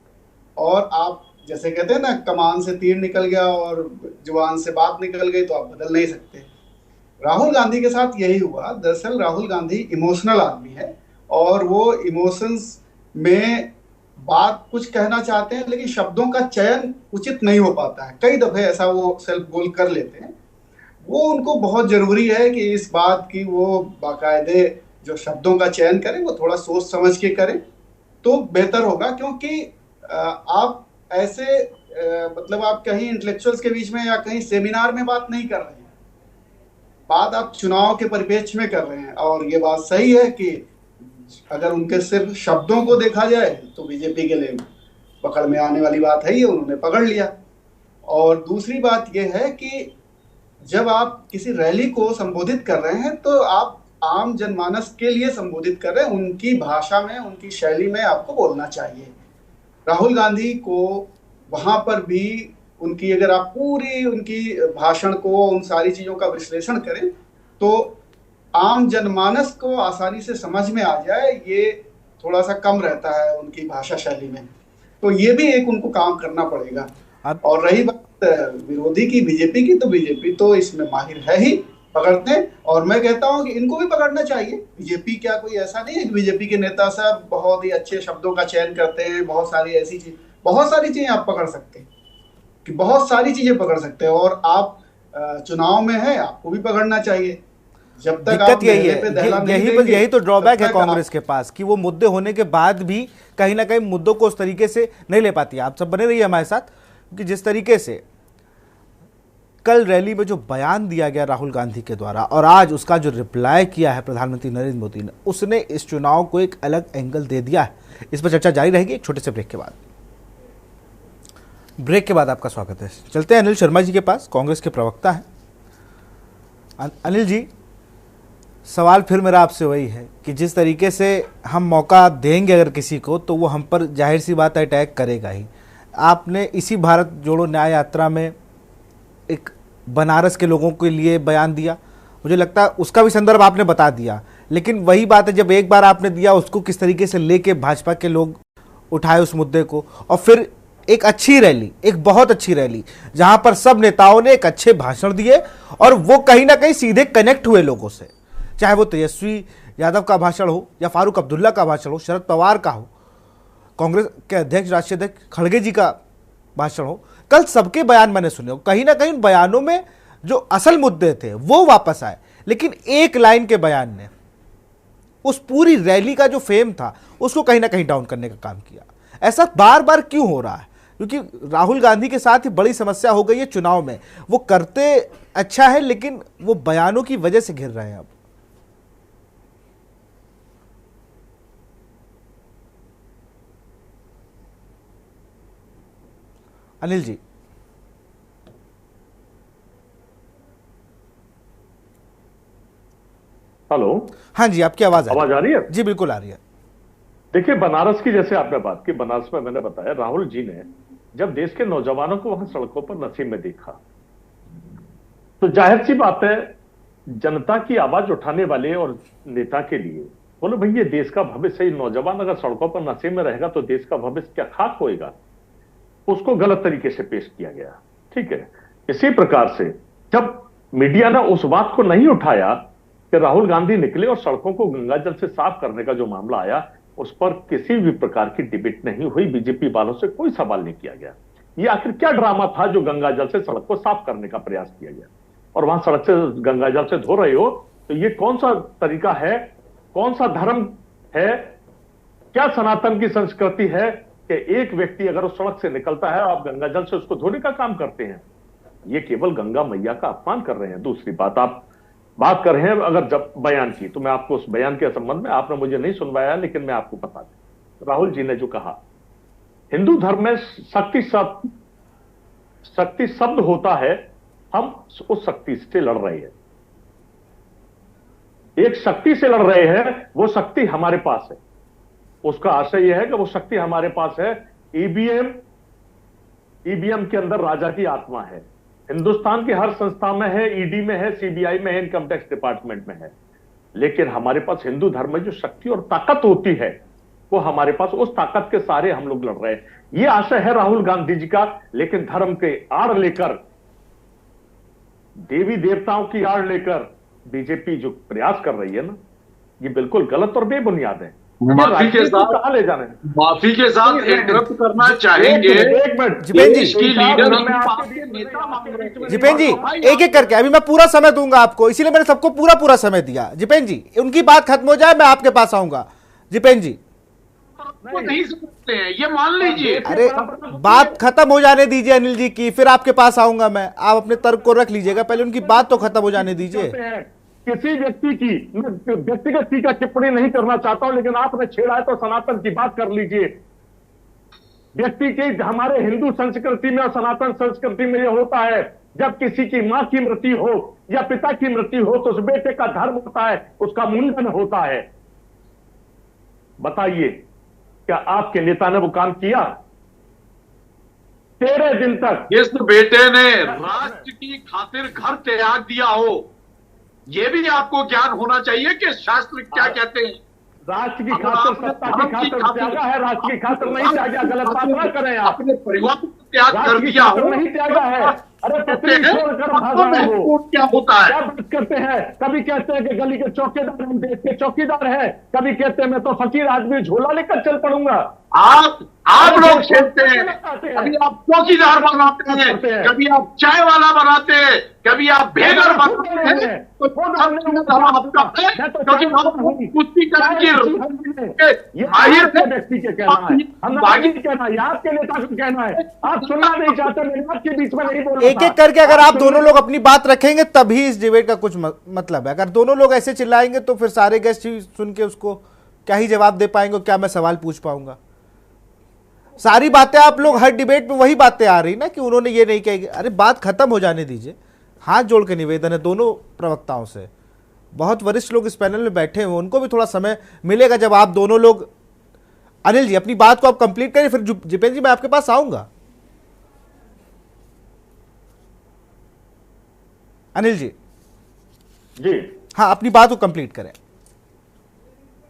और आप जैसे कहते हैं ना, कमान से तीर निकल गया और जुबान से बात निकल गई तो आप बदल नहीं सकते। राहुल गांधी के साथ यही हुआ। दरअसल राहुल गांधी इमोशनल आदमी है और वो इमोशंस में बात कुछ कहना चाहते हैं लेकिन शब्दों का चयन उचित नहीं हो पाता है। कई दफे ऐसा वो सेल्फ गोल कर लेते हैं। वो उनको बहुत जरूरी है कि इस बात की वो बाकायदे जो शब्दों का चयन करें वो थोड़ा सोच समझ के करें तो बेहतर होगा। क्योंकि आप ऐसे मतलब आप कहीं इंटेलेक्चुअल्स के बीच में या कहीं सेमिनार में बात नहीं कर रहे हैं, बात आप चुनाव के परिप्रेक्ष्य में कर रहे हैं। और ये बात सही है कि अगर उनके सिर्फ शब्दों को देखा जाए तो बीजेपी के लिए पकड़ में आने वाली बात है, ये उन्होंने पकड़ लिया। और दूसरी बात यह है कि जब आप किसी रैली को संबोधित कर रहे हैं तो आप आम जनमानस के लिए संबोधित कर रहे हैं, उनकी भाषा में, उनकी शैली में आपको बोलना चाहिए। राहुल गांधी को वहां पर भी उनकी अगर आप पूरी उनकी भाषण को, उन सारी चीजों का विश्लेषण करें तो आम जनमानस को आसानी से समझ में आ जाए, ये थोड़ा सा कम रहता है उनकी भाषा शैली में। तो ये भी एक उनको काम करना पड़ेगा। और रही बात विरोधी की, बीजेपी की, तो बीजेपी तो इसमें माहिर है ही, पकड़ते हैं। और मैं कहता हूं कि इनको भी पकड़ना चाहिए। बीजेपी क्या कोई ऐसा नहीं है कि बीजेपी के नेता सब बहुत ही अच्छे शब्दों का चयन करते हैं। बहुत सारी ऐसी चीज, बहुत सारी चीजें आप पकड़ सकते हैं कि बहुत सारी चीजें पकड़ सकते हैं। और आप चुनाव में है, आपको भी पकड़ना चाहिए। जब तक दिक्कत आप यही मेले है, पे दहला नहीं देंगे, यही तो ड्रॉबैक तब है तक कांग्रेस के पास कि वो मुद्दे होने के बाद भी कहीं ना कहीं मुद्दों को उस तरीके से नहीं ले पाती है। आप सब बने रहिए हमारे साथ, क्योंकि जिस तरीके से कल रैली में जो बयान दिया गया राहुल गांधी के द्वारा और आज उसका जो रिप्लाई किया है प्रधानमंत्री नरेंद्र मोदी ने, उसने इस चुनाव को एक अलग एंगल दे दिया है। इस पर चर्चा जारी रहेगी एक छोटे से ब्रेक के बाद। ब्रेक के बाद आपका स्वागत है। चलते हैं अनिल शर्मा जी के पास, कांग्रेस के प्रवक्ता हैं। अनिल जी, सवाल फिर मेरा आपसे वही है कि जिस तरीके से हम मौका देंगे अगर किसी को, तो वो हम पर जाहिर सी बात अटैक करेगा ही। आपने इसी भारत जोड़ो न्याय यात्रा में एक बनारस के लोगों के लिए बयान दिया, मुझे लगता है उसका भी संदर्भ आपने बता दिया, लेकिन वही बात है जब एक बार आपने दिया उसको किस तरीके से लेके भाजपा के लोग उठाए उस मुद्दे को, और फिर एक अच्छी रैली, एक बहुत अच्छी रैली जहां पर सब नेताओं ने एक अच्छे भाषण दिए और वो कहीं ना कहीं सीधे कनेक्ट हुए लोगों से, चाहे वो तेजस्वी यादव का भाषण हो या फारूक अब्दुल्ला का भाषण हो, शरद पवार का हो, कांग्रेस के अध्यक्ष राष्ट्रीय अध्यक्ष खड़गे जी का भाषण हो। कल सबके बयान मैंने सुने, कहीं ना कहीं बयानों में जो असल मुद्दे थे वो वापस आए, लेकिन एक लाइन के बयान ने उस पूरी रैली का जो फेम था उसको कहीं ना कहीं डाउन करने का काम किया। ऐसा बार बार क्यों हो रहा है? क्योंकि राहुल गांधी के साथ ही बड़ी समस्या हो गई है चुनाव में, वो करते अच्छा है लेकिन वो बयानों की वजह से घिर रहे हैं अब। अनिल जी, हेलो। हाँ जी, आपकी आवाज आ रही है? जी बिल्कुल आ रही है। देखिए, बनारस की जैसे आपने बात की, बनारस में मैंने बताया राहुल जी ने जब देश के नौजवानों को वहां सड़कों पर नसीब में देखा, तो जाहिर सी बात है जनता की आवाज उठाने वाले और नेता के लिए बोलो भाई ये देश का भविष्य, नौजवान अगर सड़कों पर नसीब में रहेगा तो देश का भविष्य क्या खाक होएगा, उसको गलत तरीके से पेश किया गया। ठीक है, इसी प्रकार से जब मीडिया ने उस बात को नहीं उठाया कि राहुल गांधी निकले और सड़कों को गंगाजल से साफ करने का जो मामला आया उस पर किसी भी प्रकार की डिबेट नहीं हुई, बीजेपी वालों से कोई सवाल नहीं किया गया। ये आखिर क्या ड्रामा था जो गंगाजल से सड़क को साफ करने का प्रयास किया गया, और वहां सड़क से गंगाजल से धो रहे हो, तो ये कौन सा तरीका है, कौन सा धर्म है, क्या सनातन की संस्कृति है कि एक व्यक्ति अगर उस सड़क से निकलता है आप गंगाजल से उसको धोने का काम करते हैं? ये केवल गंगा मैया का अपमान कर रहे हैं। दूसरी बात, आप बात कर रहे हैं अगर जब बयान की, तो मैं आपको उस बयान के संबंध में, आपने मुझे नहीं सुनवाया लेकिन मैं आपको बता दूं, राहुल जी ने जो कहा हिंदू धर्म में शक्ति शब्द होता है, हम उस शक्ति से लड़ रहे हैं, एक शक्ति से लड़ रहे हैं, वो शक्ति हमारे पास है। उसका आशय यह है कि वो शक्ति हमारे पास है। ईवीएम के अंदर राजा की आत्मा है, हिंदुस्तान की हर संस्था में है, ईडी में है, सीबीआई में है, इनकम टैक्स डिपार्टमेंट में है, लेकिन हमारे पास हिंदू धर्म में जो शक्ति और ताकत होती है वो हमारे पास, उस ताकत के सारे हम लोग लड़ रहे हैं। ये आशय है राहुल गांधी जी का, लेकिन धर्म के आड़ लेकर, देवी देवताओं की आड़ लेकर बीजेपी जो प्रयास कर रही है ना, ये बिल्कुल गलत और बेबुनियाद है। माफी के साथ कहां ले जाने, माफी के साथ इंटरप्ट करना चाहेंगे। एक मिनट जिपेन जी, जिपेन जी, एक एक करके, अभी मैं पूरा समय दूंगा आपको, इसीलिए मैंने सबको पूरा समय दिया। जिपेन जी, उनकी बात खत्म हो जाए मैं आपके पास आऊंगा। जिपेन जी, वो नहीं समझते हैं, ये मान लीजिए। अरे बात खत्म हो जाने दीजिए अनिल जी की, फिर आपके पास आऊंगा मैं। आप अपने तर्क को रख लीजिएगा, पहले उनकी बात तो खत्म हो जाने दीजिए। किसी व्यक्ति की व्यक्तिगत टीका टिप्पणी नहीं करना चाहता हूं, लेकिन आपने छेड़ा है तो सनातन की बात कर लीजिए। व्यक्ति की, हमारे हिंदू संस्कृति में और सनातन संस्कृति में यह होता है, जब किसी की मां की मृत्यु हो या पिता की मृत्यु हो तो उस बेटे का धर्म होता है, उसका मुंडन होता है। बताइए, क्या आपके नेता ने वो काम किया? 13 दिन तक जिस बेटे ने राष्ट्र की खातिर घर त्याग दिया हो, यह भी आपको ज्ञान होना चाहिए कि शास्त्र क्या कहते हैं। राष्ट्र की खातिर, सत्ता की खातिर त्यागा है, राष्ट्र की खातिर नहीं त्यागा। गलत बात ना करें आप। अपने परिवार को त्याग कर दिया हो, नहीं त्यागा है। अरे पत्नी छोड़कर भागा हो, क्या होता है? क्या बात करते हैं? कभी कहते हैं कि गली के चौकीदार हम देश के चौकीदार हैं, कभी कहते हैं मैं तो फकीर आदमी झोला लेकर चल पड़ूंगा। आप लोग खेलते हैं, कभी आप चौकीदार बनाते हैं, कभी आप चाय वाला बनाते हैं, कभी आप भेदर बनाते हैं, तो क्योंकि कुश्ती आपके नेता को कहना है, आप सुनना नहीं चाहते, मेरे आपके बीच में नहीं बोल। एक एक करके अगर आप दोनों लोग अपनी बात रखेंगे तभी इस डिबेट का कुछ मतलब है। अगर दोनों लोग ऐसे चिल्लाएंगे तो फिर सारे गेस्ट सुन के उसको क्या ही जवाब दे पाएंगे, क्या मैं सवाल पूछ पाऊंगा। सारी बातें आप लोग हर डिबेट में वही बातें आ रही ना कि उन्होंने ये नहीं कही। अरे बात खत्म हो जाने दीजिए। हाथ जोड़ के निवेदन है दोनों प्रवक्ताओं से, बहुत वरिष्ठ लोग इस पैनल में बैठे हुए, उनको भी थोड़ा समय मिलेगा जब आप दोनों लोग। अनिल जी अपनी बात को आप कंप्लीट करिए, फिर जिपेंद्र जी मैं आपके पास आऊंगा। अनिल जी जी हाँ, अपनी बात को कंप्लीट करें।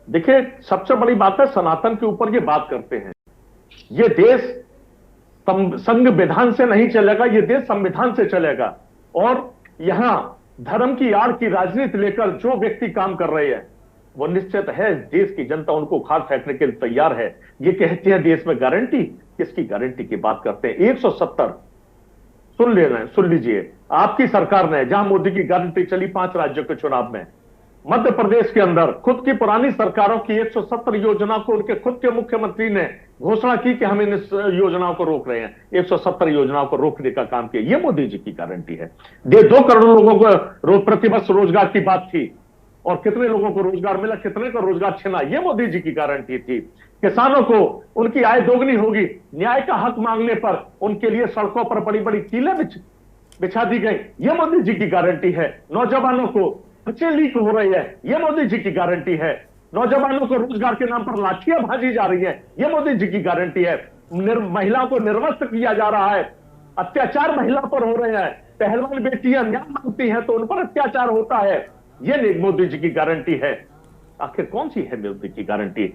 देखिए, सबसे बड़ी बात है सनातन के ऊपर ये बात करते हैं। ये देश संविधान से नहीं चलेगा, ये देश संविधान से चलेगा। और यहां धर्म की आड़ की राजनीति लेकर जो व्यक्ति काम कर रहे हैं वो निश्चित है देश की जनता उनको उखाड़ फेंकने के लिए तैयार है। ये कहते हैं देश में गारंटी, किसकी गारंटी की बात करते हैं? 170 सुन लीजिए, आपकी सरकार ने, जहां मोदी की गारंटी चली 5 राज्यों के चुनाव में, मध्य प्रदेश के अंदर खुद की पुरानी सरकारों की 170 योजना को उनके खुद के मुख्यमंत्री ने घोषणा की कि हम इन योजनाओं को रोक रहे हैं। 170 योजनाओं को रोकने का काम किया, ये मोदी जी की गारंटी है। 2 करोड़ लोगों को प्रतिवर्ष रोजगार की बात थी, और कितने लोगों को रोजगार मिला, कितने को रोजगार छिना, ये मोदी जी की गारंटी थी। किसानों को उनकी आय दोगुनी होगी, न्याय का हक मांगने पर उनके लिए सड़कों पर बड़ी बड़ी कीलें बिछा दी गई, ये मोदी जी की गारंटी है। नौजवानों को बच्चे लीक हो रही है, ये मोदी जी की गारंटी है। नौजवानों को रोजगार के नाम पर लाठियां भाजी जा रही है, ये मोदी जी की गारंटी है। महिलाओं को निर्वस्त्र किया जा रहा है, अत्याचार महिला पर हो रहे हैं। पहलवान बेटियां न्याय मांगती हैं तो उन पर अत्याचार होता है, ये मोदी जी की गारंटी है। आखिर कौन सी है मोदी की गारंटी?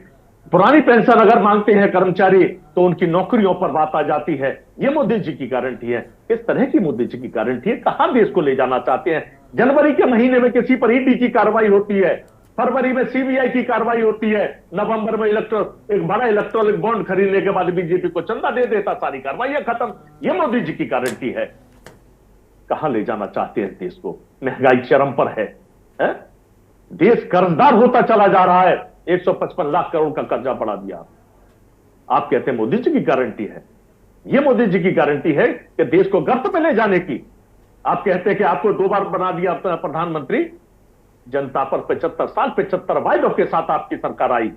पुरानी पेंशन अगर मांगते हैं कर्मचारी तो उनकी नौकरियों पर बात आ जाती है, ये मोदी जी की गारंटी है। किस तरह की मोदी जी की गारंटी है? कहां देश को ले जाना चाहते हैं? जनवरी के महीने में किसी पर ईडी की कार्रवाई होती है, फरवरी में सीबीआई की कार्रवाई होती है, नवंबर में एक बड़ा इलेक्ट्रॉनिक बॉन्ड खरीदने के बाद बीजेपी को चंदा दे देता, सारी कार्रवाई खत्म। ये मोदी जी की गारंटी है। कहां ले जाना चाहते हैं देश को? महंगाई चरम पर है? देश कर्जदार होता चला जा रहा है, 155 लाख करोड़ का कर्जा बढ़ा दिया। आप कहते हैं मोदी जी की गारंटी है? यह मोदी जी की गारंटी है कि देश को गर्त में ले जाने की। आप कहते हैं कि आपको 2 बार बना दिया अपना प्रधानमंत्री, जनता पर 75 साल 75 वायदों के साथ आपकी सरकार आई,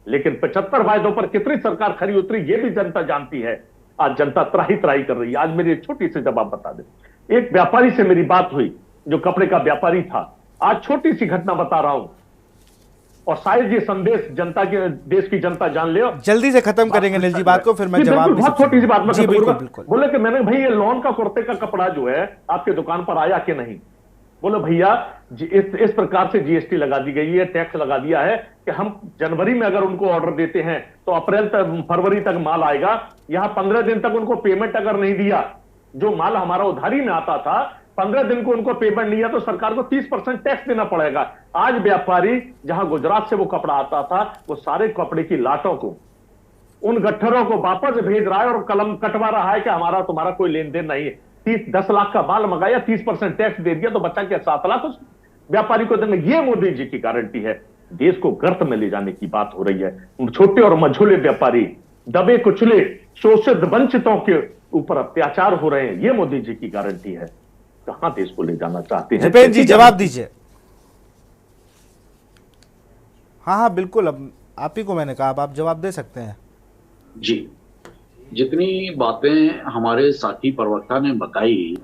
लेकिन 75 वायदों पर कितनी सरकार खरी उतरी ये भी जनता जानती है। आज जनता त्राही त्राही कर रही है। आज मेरी एक छोटी सी जवाब बता दें। एक व्यापारी से मेरी बात हुई जो कपड़े का व्यापारी था। आज छोटी सी घटना बता रहा हूं और शायद ये संदेश जनता के, देश की जनता जान ले। जल्दी से खत्म करेंगे अनिल जी बात को, फिर मैं जवाब बहुत छोटी सी बात में बिल्कुल। बोले कि मैंने भाई ये लॉन का कुर्ते का कपड़ा जो है आपके दुकान पर आया कि नहीं? बोले भैया इस प्रकार से जीएसटी लगा दी गई है, टैक्स लगा दिया है कि हम जनवरी में अगर उनको ऑर्डर देते हैं तो अप्रैल तक फरवरी तक माल आएगा। यहां 15 दिन तक उनको पेमेंट अगर नहीं दिया, जो माल हमारा उधारी में आता था 15 दिन को उनको पेमेंट नहीं दिया तो सरकार को 30% टैक्स देना पड़ेगा। आज व्यापारी जहां गुजरात से वो कपड़ा आता था वो सारे कपड़े की लाटों को, उन गट्ठरों को वापस भेज रहा है और कलम कटवा रहा है कि हमारा तुम्हारा कोई लेन देन नहीं है। 10 लाख का माल मंगाया, 30% टैक्स दे दिया तो बचा क्या 7 लाख उस व्यापारी को देंगे। ये मोदी जी की गारंटी है। देश को गर्त में ले जाने की बात हो रही है। छोटे और मझोले व्यापारी, दबे कुचले शोषित वंचितों के ऊपर अत्याचार हो रहे हैं, ये मोदी जी की गारंटी है। कहां देश को ले जाना चाहते हैं? जिपेंद्र जी जवाब दीजिए। हाँ बिल्कुल, अब आप ही को मैंने कहा, अब आप जवाब दे सकते हैं। जी, जितनी बातें हमारे साथी प्रवक्ता ने बताई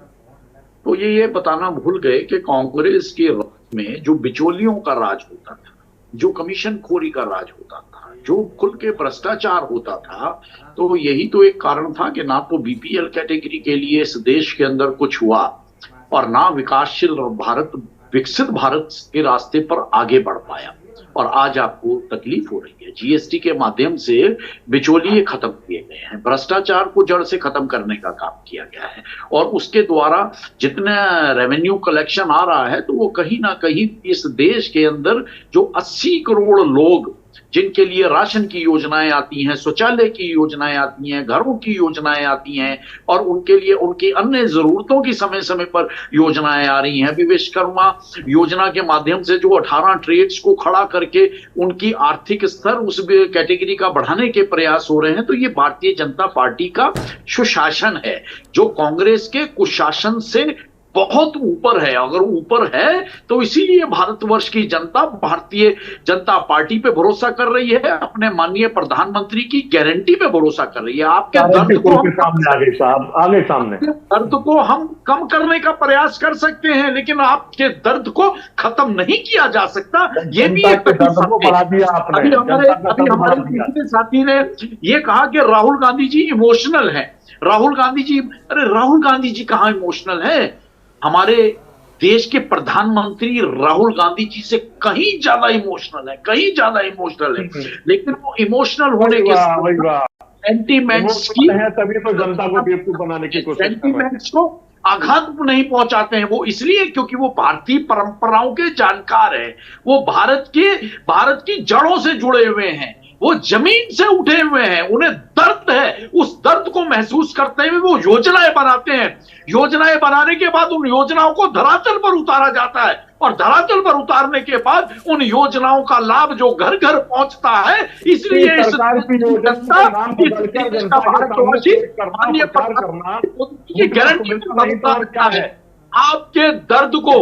तो ये बताना भूल गए कि कांग्रेस के राज में जो बिचौलियों का राज होता था, जो कमीशन खोरी का राज होता था, जो खुल के भ्रष्टाचार होता था, तो यही तो एक कारण था कि ना तो बीपीएल कैटेगरी के लिए इस देश के अंदर कुछ हुआ और ना विकासशील भारत, विकसित भारत के रास्ते पर आगे बढ़ पाया। और आज आपको तकलीफ हो रही है। जीएसटी के माध्यम से बिचौलिए खत्म किए गए हैं, भ्रष्टाचार को जड़ से खत्म करने का काम किया गया है और उसके द्वारा जितने रेवेन्यू कलेक्शन आ रहा है तो वो कहीं ना कहीं इस देश के अंदर जो 80 करोड़ लोग जिनके लिए राशन की योजनाएं आती हैं, शौचालय की योजनाएं आती हैं, घरों की योजनाएं आती हैं, और उनके लिए उनकी अन्य जरूरतों की समय समय पर योजनाएं आ रही हैं। अभी विश्वकर्मा योजना के माध्यम से जो 18 ट्रेड्स को खड़ा करके उनकी आर्थिक स्तर उस कैटेगरी का बढ़ाने के प्रयास हो रहे हैं। तो ये भारतीय जनता पार्टी का सुशासन है, जो कांग्रेस के कुशासन से बहुत ऊपर है। अगर ऊपर है तो इसीलिए भारतवर्ष की जनता भारतीय जनता पार्टी पे भरोसा कर रही है, अपने माननीय प्रधानमंत्री की गारंटी पे भरोसा कर रही है। आपके दर्द को दर्द को हम कम करने का प्रयास कर सकते हैं, लेकिन आपके दर्द को खत्म नहीं किया जा सकता। ये भी एक अभी हमारे किसी साथी ने ये कहा कि राहुल गांधी जी इमोशनल है। राहुल गांधी जी, अरे राहुल गांधी जी कहां इमोशनल है? हमारे देश के प्रधानमंत्री राहुल गांधी जी से कहीं ज्यादा इमोशनल है, कहीं ज्यादा इमोशनल है। लेकिन वो इमोशनल होने के सेंटीमेंट्स की, तभी तो जनता को बेवकूफ बनाने की कोशिश, सेंटीमेंट्स को आघात नहीं पहुंचाते हैं। वो इसलिए क्योंकि वो भारतीय परंपराओं के जानकार हैं, वो भारत की जड़ों से जुड़े हुए हैं, वो जमीन से उठे हुए हैं, उन्हें दर्द है। उस दर्द को महसूस करते हुए वो योजनाएं बनाते हैं। योजनाएं बनाने के बाद उन योजनाओं को धरातल पर उतारा जाता है, और धरातल पर उतारने के बाद उन योजनाओं का लाभ जो घर घर पहुंचता है। इसलिए गारंटी है आपके दर्द को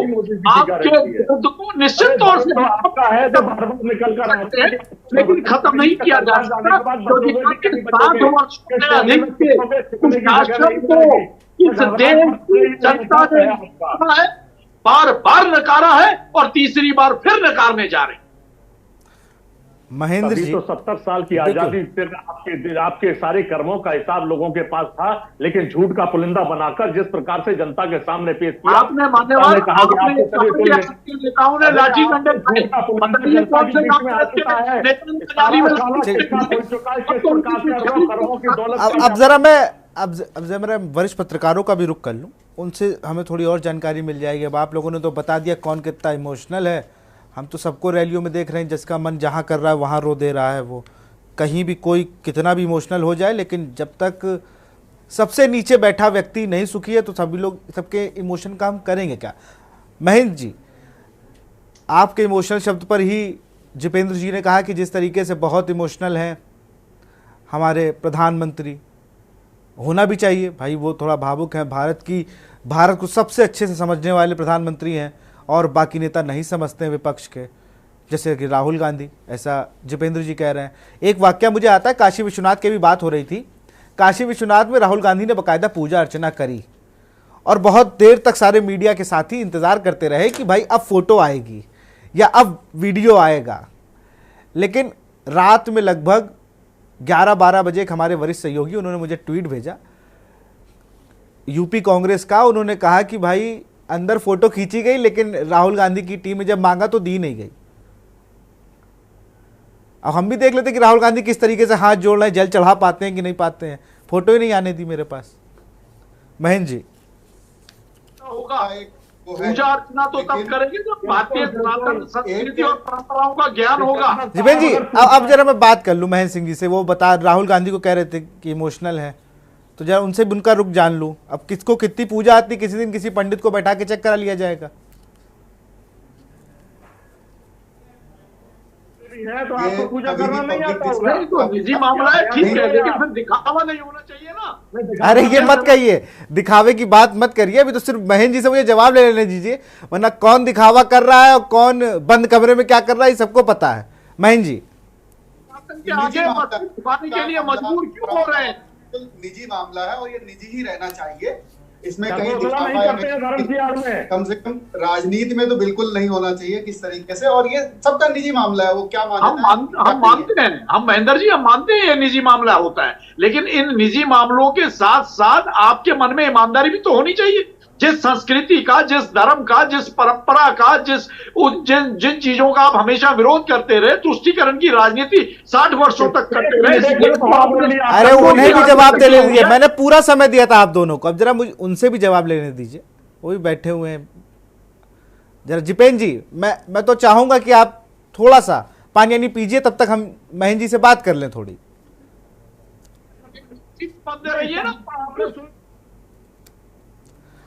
निश्चित तौर से आपका है जब निकल कर आते हैं, लेकिन खत्म नहीं किया जा सकता। 7 वर्ष से अधिक के शासन को इस देश की जनता ने बार बार नकारा है और तीसरी बार फिर नकारने जा रहे हैं। महेंद्र जी, तो 70 साल की आजादी फिर आपके सारे कर्मों का हिसाब लोगों के पास था, लेकिन झूठ का पुलिंदा बनाकर जिस प्रकार से जनता के सामने पेश किया, आपने मान्यवर नेताओं ने लाठी डंडे अब जरा मैं वरिष्ठ पत्रकारों का भी रुख कर लूं, उनसे हमें थोड़ी और जानकारी मिल जाएगी। अब आप लोगों ने तो बता दिया कौन कितना इमोशनल है। हम तो सबको रैलियों में देख रहे हैं, जिसका मन जहां कर रहा है वहां रो दे रहा है। वो कहीं भी कोई कितना भी इमोशनल हो जाए, लेकिन जब तक सबसे नीचे बैठा व्यक्ति नहीं सुखी है तो सभी लोग सबके इमोशन का हम करेंगे क्या? महेंद्र जी, आपके इमोशनल शब्द पर ही जितेंद्र जी ने कहा कि जिस तरीके से बहुत इमोशनल हैं हमारे प्रधानमंत्री, होना भी चाहिए भाई, वो थोड़ा भावुक हैं। भारत को सबसे अच्छे से समझने वाले प्रधानमंत्री हैं और बाकी नेता नहीं समझते हैं विपक्ष के, जैसे कि राहुल गांधी, ऐसा जितेंद्र जी कह रहे हैं। एक वाक्य मुझे आता है, काशी विश्वनाथ की भी बात हो रही थी। काशी विश्वनाथ में राहुल गांधी ने बाकायदा पूजा अर्चना करी और बहुत देर तक सारे मीडिया के साथी इंतजार करते रहे कि भाई अब फोटो आएगी या अब वीडियो आएगा। लेकिन रात में लगभग 11-12 बजे एक हमारे वरिष्ठ सहयोगी, उन्होंने मुझे ट्वीट भेजा यूपी कांग्रेस का। उन्होंने कहा कि भाई अंदर फोटो खींची गई, लेकिन राहुल गांधी की टीम ने जब मांगा तो दी नहीं गई। अब हम भी देख लेते कि राहुल गांधी किस तरीके से हाथ जोड़ रहे हैं, जल चढ़ा पाते हैं कि नहीं पाते हैं। फोटो ही नहीं आने दी मेरे पास। महेंद्र जी, होगा पूजा अर्चना तो तब करेंगे जब भारतीय सनातन संस्कृति और परंपराओं का ज्ञान होगा। जितेंद्र जी, अब जरा मैं बात कर लूं महेंद्र सिंह जी से। वो बता, राहुल गांधी को कह रहे थे कि इमोशनल है, तो जरा उनसे भी उनका रुख जान लूं। अब किसको कितनी पूजा आती, किसी दिन किसी पंडित को बैठा के चेक करा लिया जाएगा। तो आपको पूजा करना नहीं आता होगा। तो निजी मामला है, ठीक है, लेकिन फिर दिखावा नहीं होना चाहिए ना। अरे ये मत कहिए, दिखावे की बात मत करिए। अभी तो सिर्फ महेंद्र जी से मुझे जवाब ले लेने दीजिए, वरना कौन दिखावा कर रहा है और कौन बंद कमरे में क्या कर रहा है सबको पता है। महेंद्र जी, आगे दिखाने के लिए मजबूर क्यों हो रहे हैं? निजी मामला है और ये निजी ही रहना चाहिए। इसमें कहीं कम से कम राजनीति में तो बिल्कुल नहीं होना चाहिए किस तरीके से, और ये सबका निजी मामला है। वो क्या हम मानते हैं, हम महेंद्र जी हम मानते हैं ये निजी मामला होता है, लेकिन इन निजी मामलों के साथ साथ आपके मन में ईमानदारी भी तो होनी चाहिए। जिस संस्कृति का, जिस धर्म का, जिस परंपरा का, जिन चीजों का आप हमेशा विरोध करते रहे, तुष्टीकरण की राजनीति 60 वर्षों तक करते रहे। अरे उन्हें भी जवाब दे लीजिए, मैंने पूरा समय दिया था आप दोनों को। अब जरा मुझे उनसे भी जवाब लेने दीजिए, वो भी बैठे हुए हैं। जरा जितेंद्र जी, मैं तो चाहूंगा कि आप थोड़ा सा पानी यानी पीजिए, तब तक हम महेंद्र जी से बात कर लें थोड़ी।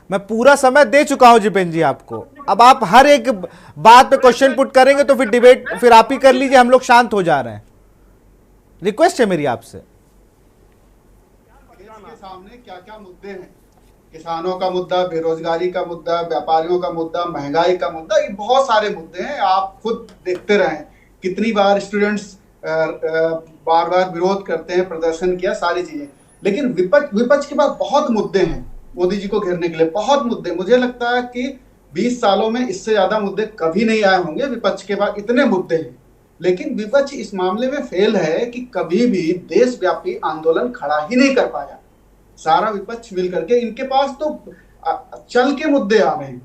मैं पूरा समय दे चुका हूं जिपेंद्र जी आपको, अब आप हर एक बात पे क्वेश्चन पुट करेंगे तो फिर डिबेट फिर आप ही कर लीजिए, हम लोग शांत हो जा रहे हैं। रिक्वेस्ट है मेरी आपसे। इसके सामने क्या क्या मुद्दे हैं, किसानों का मुद्दा, बेरोजगारी का मुद्दा, व्यापारियों का मुद्दा, महंगाई का मुद्दा, ये बहुत सारे मुद्दे हैं। आप खुद देखते रहें कितनी बार स्टूडेंट्स बार बार विरोध करते हैं, प्रदर्शन किया, सारी चीजें। लेकिन विपक्ष के पास बहुत मुद्दे हैं मोदी जी को घेरने के लिए, बहुत मुद्दे। मुझे लगता है कि 20 सालों में इससे ज्यादा मुद्दे कभी नहीं आए होंगे विपक्ष के पास, इतने मुद्दे हैं। लेकिन विपक्ष इस मामले में फेल है कि कभी भी देशव्यापी आंदोलन खड़ा ही नहीं कर पाया। सारा विपक्ष मिल करके, इनके पास तो चल के मुद्दे आ रहे हैं,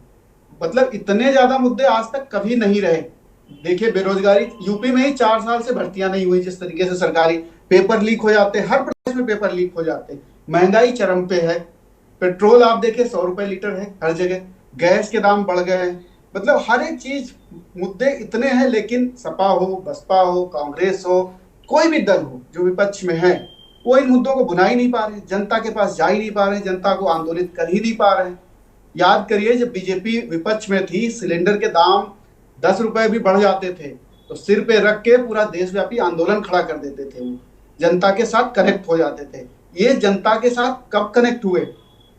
मतलब इतने ज्यादा मुद्दे आज तक कभी नहीं रहे। देखिए बेरोजगारी, यूपी में ही 4 साल से भर्तियां नहीं हुई, जिस तरीके से सरकारी पेपर लीक हो जाते, हर प्रदेश में पेपर लीक हो जाते। महंगाई चरम पे है, पेट्रोल आप देखें 100 रुपए लीटर है हर जगह, गैस के दाम बढ़ गए हैं, मतलब हर एक चीज मुद्दे इतने हैं। लेकिन सपा हो, बसपा हो, कांग्रेस हो, कोई भी दल हो जो विपक्ष में है, वो इन मुद्दों को भुना ही नहीं पा रहे, जनता के पास जा ही नहीं पा रहे, जनता को आंदोलित कर ही नहीं पा रहे। याद करिए जब बीजेपी विपक्ष में थी, सिलेंडर के दाम 10 रुपए भी बढ़ जाते थे तो सिर पे रख के पूरा देशव्यापी आंदोलन खड़ा कर देते थे, वो जनता के साथ कनेक्ट हो जाते थे। ये जनता के साथ कब कनेक्ट हुए,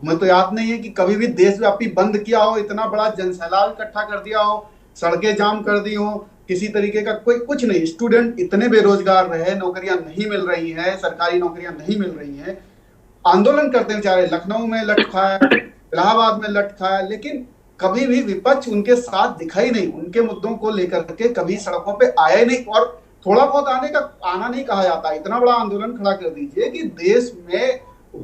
हमें तो याद नहीं है कि कभी भी देशव्यापी बंद किया हो, इतना बड़ा जनसैलाब इकट्ठा कर दिया हो, सड़कें जाम कर दी हो, किसी तरीके का कोई कुछ नहीं। स्टूडेंट इतने बेरोजगार रहे, नौकरियां नहीं मिल रही हैं, सरकारी नौकरियां नहीं मिल रही हैं, आंदोलन करते बेचारे, लखनऊ में लट खाया, इलाहाबाद में लट खाया, लेकिन कभी भी विपक्ष उनके साथ दिखाई नहीं, उनके मुद्दों को लेकर के कभी सड़कों पे आया ही नहीं। और थोड़ा बहुत आना नहीं कहा जाता, इतना बड़ा आंदोलन खड़ा कर दीजिए कि देश में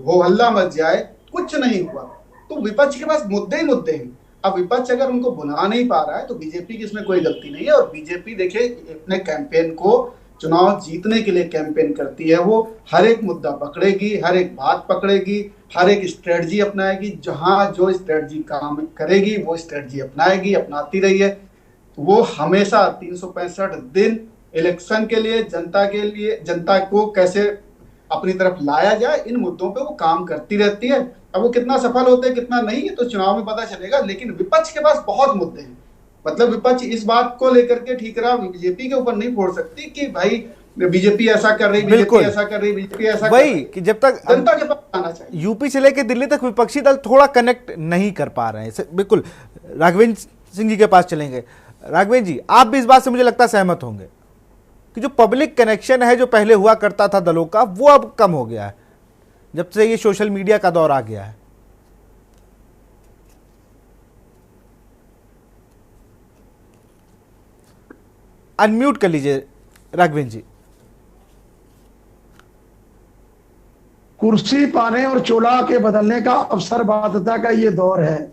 हो हल्ला मच जाए, कुछ नहीं हुआ। तो विपक्ष के पास मुद्दे ही मुद्दे हैं। अब विपक्ष अगर उनको बुला नहीं पा रहा है तो बीजेपी की इसमें कोई गलती नहीं है। और बीजेपी देखिए अपने कैंपेन को, चुनाव जीतने के लिए कैंपेन करती है, वो हर एक मुद्दा पकड़ेगी, हर एक बात पकड़ेगी, हर एक स्ट्रेटजी अपनाएगी, जहां जो स्ट्रेटजी काम करेगी वो स्ट्रेटजी अपनाएगी, अपनाती रही है। वो हमेशा 365 दिन इलेक्शन के लिए, जनता को कैसे अपनी तरफ लाया जाए, इन मुद्दों पे वो काम करती रहती है। अब वो कितना सफल होते हैं कितना नहीं है तो चुनाव में पता चलेगा। लेकिन विपक्ष के पास बहुत मुद्दे हैं, मतलब विपक्ष इस बात को लेकर के ठीकरा बीजेपी के ऊपर नहीं फोड़ सकती कि भाई बीजेपी ऐसा कर रही, बीजेपी ऐसा कर रही, बीजेपी ऐसा वही कि जब तक जनता के पास आना चाहिए। यूपी से लेकर दिल्ली तक विपक्षी दल थोड़ा कनेक्ट नहीं कर पा रहे हैं। बिल्कुल राघवेंद्र सिंह जी के पास चलेंगे। राघवेंद्र जी, आप भी इस बात से मुझे लगता है सहमत होंगे कि जो पब्लिक कनेक्शन है जो पहले हुआ करता था दलों का, वो अब कम हो गया है जब से ये सोशल मीडिया का दौर आ गया है। अनम्यूट कर लीजिए राघवेंद्र जी। कुर्सी पाने और चोला के बदलने का अवसर बाध्यता का ये दौर है,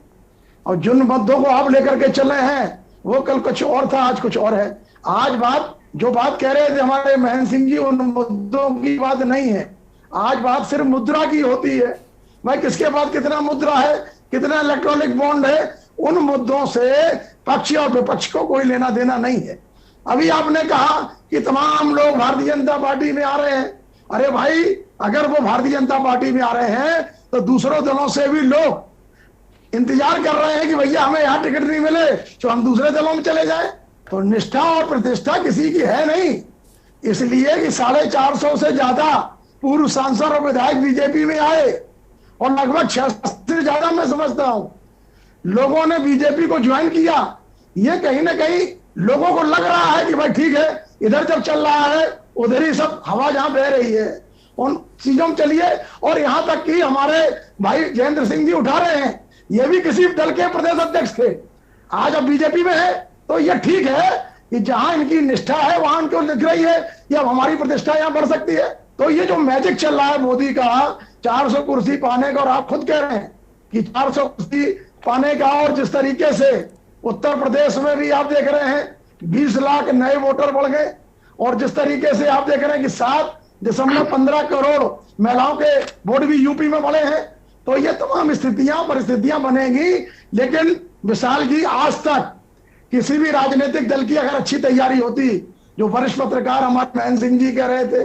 और जिन मुद्दों को आप लेकर के चल रहे हैं वो कल कुछ और था, आज कुछ और है। आज जो बात कह रहे थे हमारे महेंद्र सिंह जी, उन मुद्दों की बात नहीं है। आज बात सिर्फ मुद्रा की होती है, भाई किसके पास कितना मुद्रा है, कितना इलेक्ट्रॉनिक बॉन्ड है, उन मुद्दों से पक्ष और विपक्ष को कोई लेना देना नहीं है। अभी आपने कहा कि तमाम लोग भारतीय जनता पार्टी में आ रहे हैं। अरे भाई, अगर वो भारतीय जनता पार्टी में आ रहे हैं तो दूसरों दलों से भी लोग इंतजार कर रहे हैं कि भैया हमें यहाँ टिकट नहीं मिले तो हम दूसरे दलों में चले जाएं। तो निष्ठा और प्रतिष्ठा किसी की है नहीं, इसलिए कि 450 से ज्यादा पूर्व सांसद और विधायक बीजेपी में आए और लगभग 66 से ज्यादा मैं समझता हूं लोगों ने बीजेपी को ज्वाइन किया। ये कहीं ना कहीं लोगों को लग रहा है कि भाई ठीक है, इधर जब चल रहा है उधर ही सब हवा जहां बह रही है, उन चीजों में चलिए। और यहां तक कि हमारे भाई जयेंद्र सिंह जी उठा रहे हैं, ये भी किसी दल के प्रदेश अध्यक्ष थे, आज अब बीजेपी में है। तो ये ठीक है कि जहां इनकी निष्ठा है वहां उनको दिख रही है कि अब हमारी प्रतिष्ठा यहां बढ़ सकती है। तो ये जो मैजिक चल रहा है मोदी का 400 कुर्सी पाने का, और आप खुद कह रहे हैं कि 400 कुर्सी पाने का, और जिस तरीके से उत्तर प्रदेश में भी आप देख रहे हैं 20 लाख नए वोटर बढ़ गए, और जिस तरीके से आप देख रहे हैं कि 7.15 करोड़ महिलाओं के वोट भी यूपी में बढ़े हैं। तो ये तमाम परिस्थितियां बनेगी। लेकिन विशाल जी, आज तक किसी भी राजनीतिक दल की अगर अच्छी तैयारी होती जो वरिष्ठ पत्रकार हमारे महेंद्र सिंह जी कह रहे थे,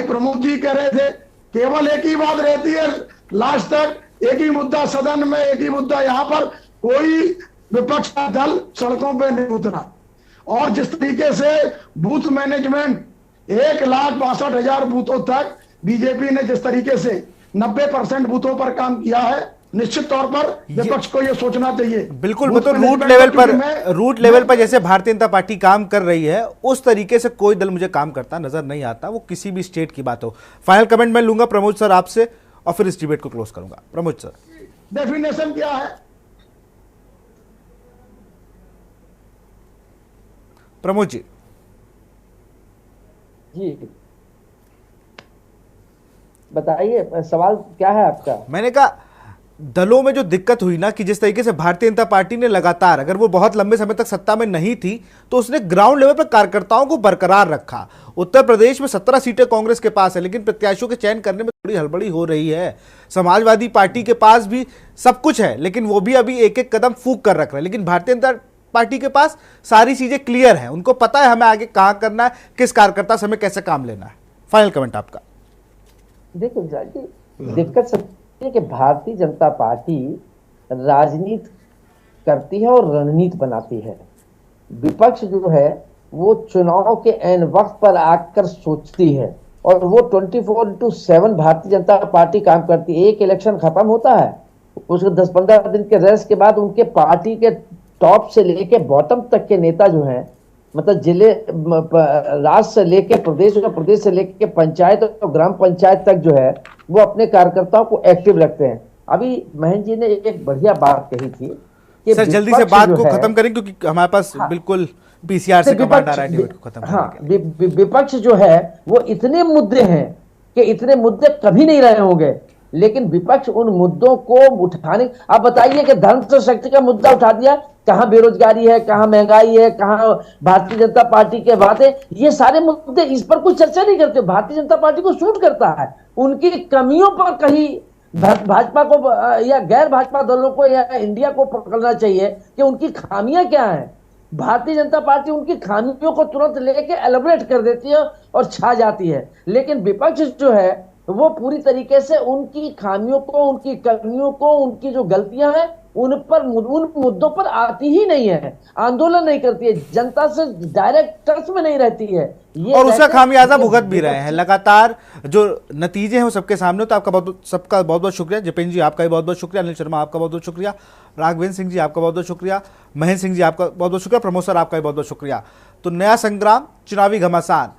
प्रमोद जी कह रहे थे, केवल एक ही बात रहती है लास्ट तक, एक ही मुद्दा सदन में, एक ही मुद्दा यहाँ पर, कोई विपक्ष का दल सड़कों पे नहीं उतरा। और जिस तरीके से बूथ मैनेजमेंट 1,62,000 बूथों तक बीजेपी ने जिस तरीके से 90% बूथों पर काम किया है, निश्चित तौर पर विपक्ष को यह सोचना चाहिए। बिल्कुल, मतलब रूट लेवल पर जैसे भारतीय जनता पार्टी काम कर रही है उस तरीके से कोई दल मुझे काम करता नजर नहीं आता, वो किसी भी स्टेट की बात हो। फाइनल कमेंट मैं लूंगा प्रमोद सर आपसे और फिर इस डिबेट को क्लोज करूंगा। प्रमोद सर, डेफिनेशन क्या है? प्रमोद जी। जी बताइए, सवाल क्या है आपका? मैंने कहा दलों में जो दिक्कत हुई ना कि जिस तरीके से भारतीय जनता पार्टी ने लगातार, अगर वो बहुत लंबे समय तक सत्ता में नहीं थी तो उसने ग्राउंड लेवल पर कार्यकर्ताओं को बरकरार रखा। उत्तर प्रदेश में 17 सीटें कांग्रेस के पास है, लेकिन प्रत्याशियों के चयन करने में थोड़ी हड़बड़ी हो रही है। समाजवादी पार्टी के पास भी सब कुछ है, लेकिन वो भी अभी एक एक कदम फूंक कर रख रहे हैं। लेकिन भारतीय जनता पार्टी के पास सारी चीजें क्लियर है, उनको पता है हमें आगे कहां करना है, किस कार्यकर्ता से हमें कैसे काम लेना है। फाइनल कमेंट आपका। देखो दिक्कत सब है कि भारतीय जनता पार्टी राजनीति करती है और रणनीति बनाती है। विपक्ष जो है वो चुनाव के ऐन वक्त पर आकर सोचती है, और वो 24/7 भारतीय जनता पार्टी काम करती है। एक इलेक्शन खत्म होता है, उसके 10-15 दिन के रेस्ट के बाद उनके पार्टी के टॉप से लेके बॉटम तक के नेता जो हैं, मतलब जिले, राज्य से लेके प्रदेश और प्रदेश से लेके पंचायत और ग्राम पंचायत तक जो है वो अपने कार्यकर्ताओं को एक्टिव रखते हैं। अभी महेंद्र जी ने एक बढ़िया बात कही थी कि सर जल्दी से बात को खत्म करें क्योंकि हमारे पास बिल्कुल पीसीआर से कमांड आ रहा है डिबेट को खत्म करने के लिए। विपक्ष जो है वो इतने मुद्दे हैं कि इतने मुद्दे कभी नहीं रहे होंगे, लेकिन विपक्ष उन मुद्दों को उठाने, आप बताइए कि धर्म से शक्ति का मुद्दा उठा दिया, कहां बेरोजगारी है, कहां महंगाई है, कहां भारतीय जनता पार्टी के बातें, ये सारे मुद्दे, इस पर कुछ चर्चा नहीं करते। भारतीय जनता पार्टी को सूट करता है, उनकी कमियों पर कहीं भाजपा को या गैर भाजपा दलों को या इंडिया को पकड़ना चाहिए कि उनकी खामियां क्या हैं। भारतीय जनता पार्टी उनकी खामियों को तुरंत लेके एलिब्रेट कर देती है और छा जाती है, लेकिन विपक्ष जो है वो पूरी तरीके से उनकी खामियों को, उनकी कमियों को, उनकी जो गलतियां हैं उन मुद्दों पर आती ही नहीं है, आंदोलन नहीं करती है, जनता से डायरेक्ट टच में नहीं रहती है। ये और उसका खामियाजा भुगत भी रहे हैं लगातार, जो नतीजे हैं वो सबके सामने। तो आपका सबका बहुत बहुत शुक्रिया। जिपेंद्र जी आपका भी बहुत बहुत शुक्रिया। अनिल शर्मा आपका बहुत बहुत शुक्रिया। राघवेंद्र सिंह जी आपका बहुत बहुत शुक्रिया। महेंद्र सिंह जी आपका बहुत बहुत शुक्रिया। प्रमोद सर आपका भी बहुत बहुत शुक्रिया। तो नया संग्राम, चुनावी घमासान,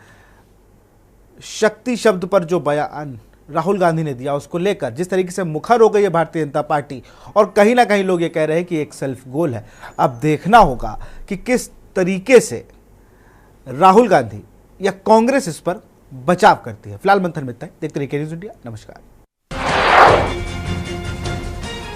शक्ति शब्द पर जो बयान राहुल गांधी ने दिया उसको लेकर जिस तरीके से मुखर हो गई है भारतीय जनता पार्टी, और कहीं ना कहीं लोग ये कह रहे हैं कि एक सेल्फ गोल है। अब देखना होगा कि किस तरीके से राहुल गांधी या कांग्रेस इस पर बचाव करती है। फिलहाल मंथन में इतना ही। देखते रहिए के न्यूज़ इंडिया। नमस्कार।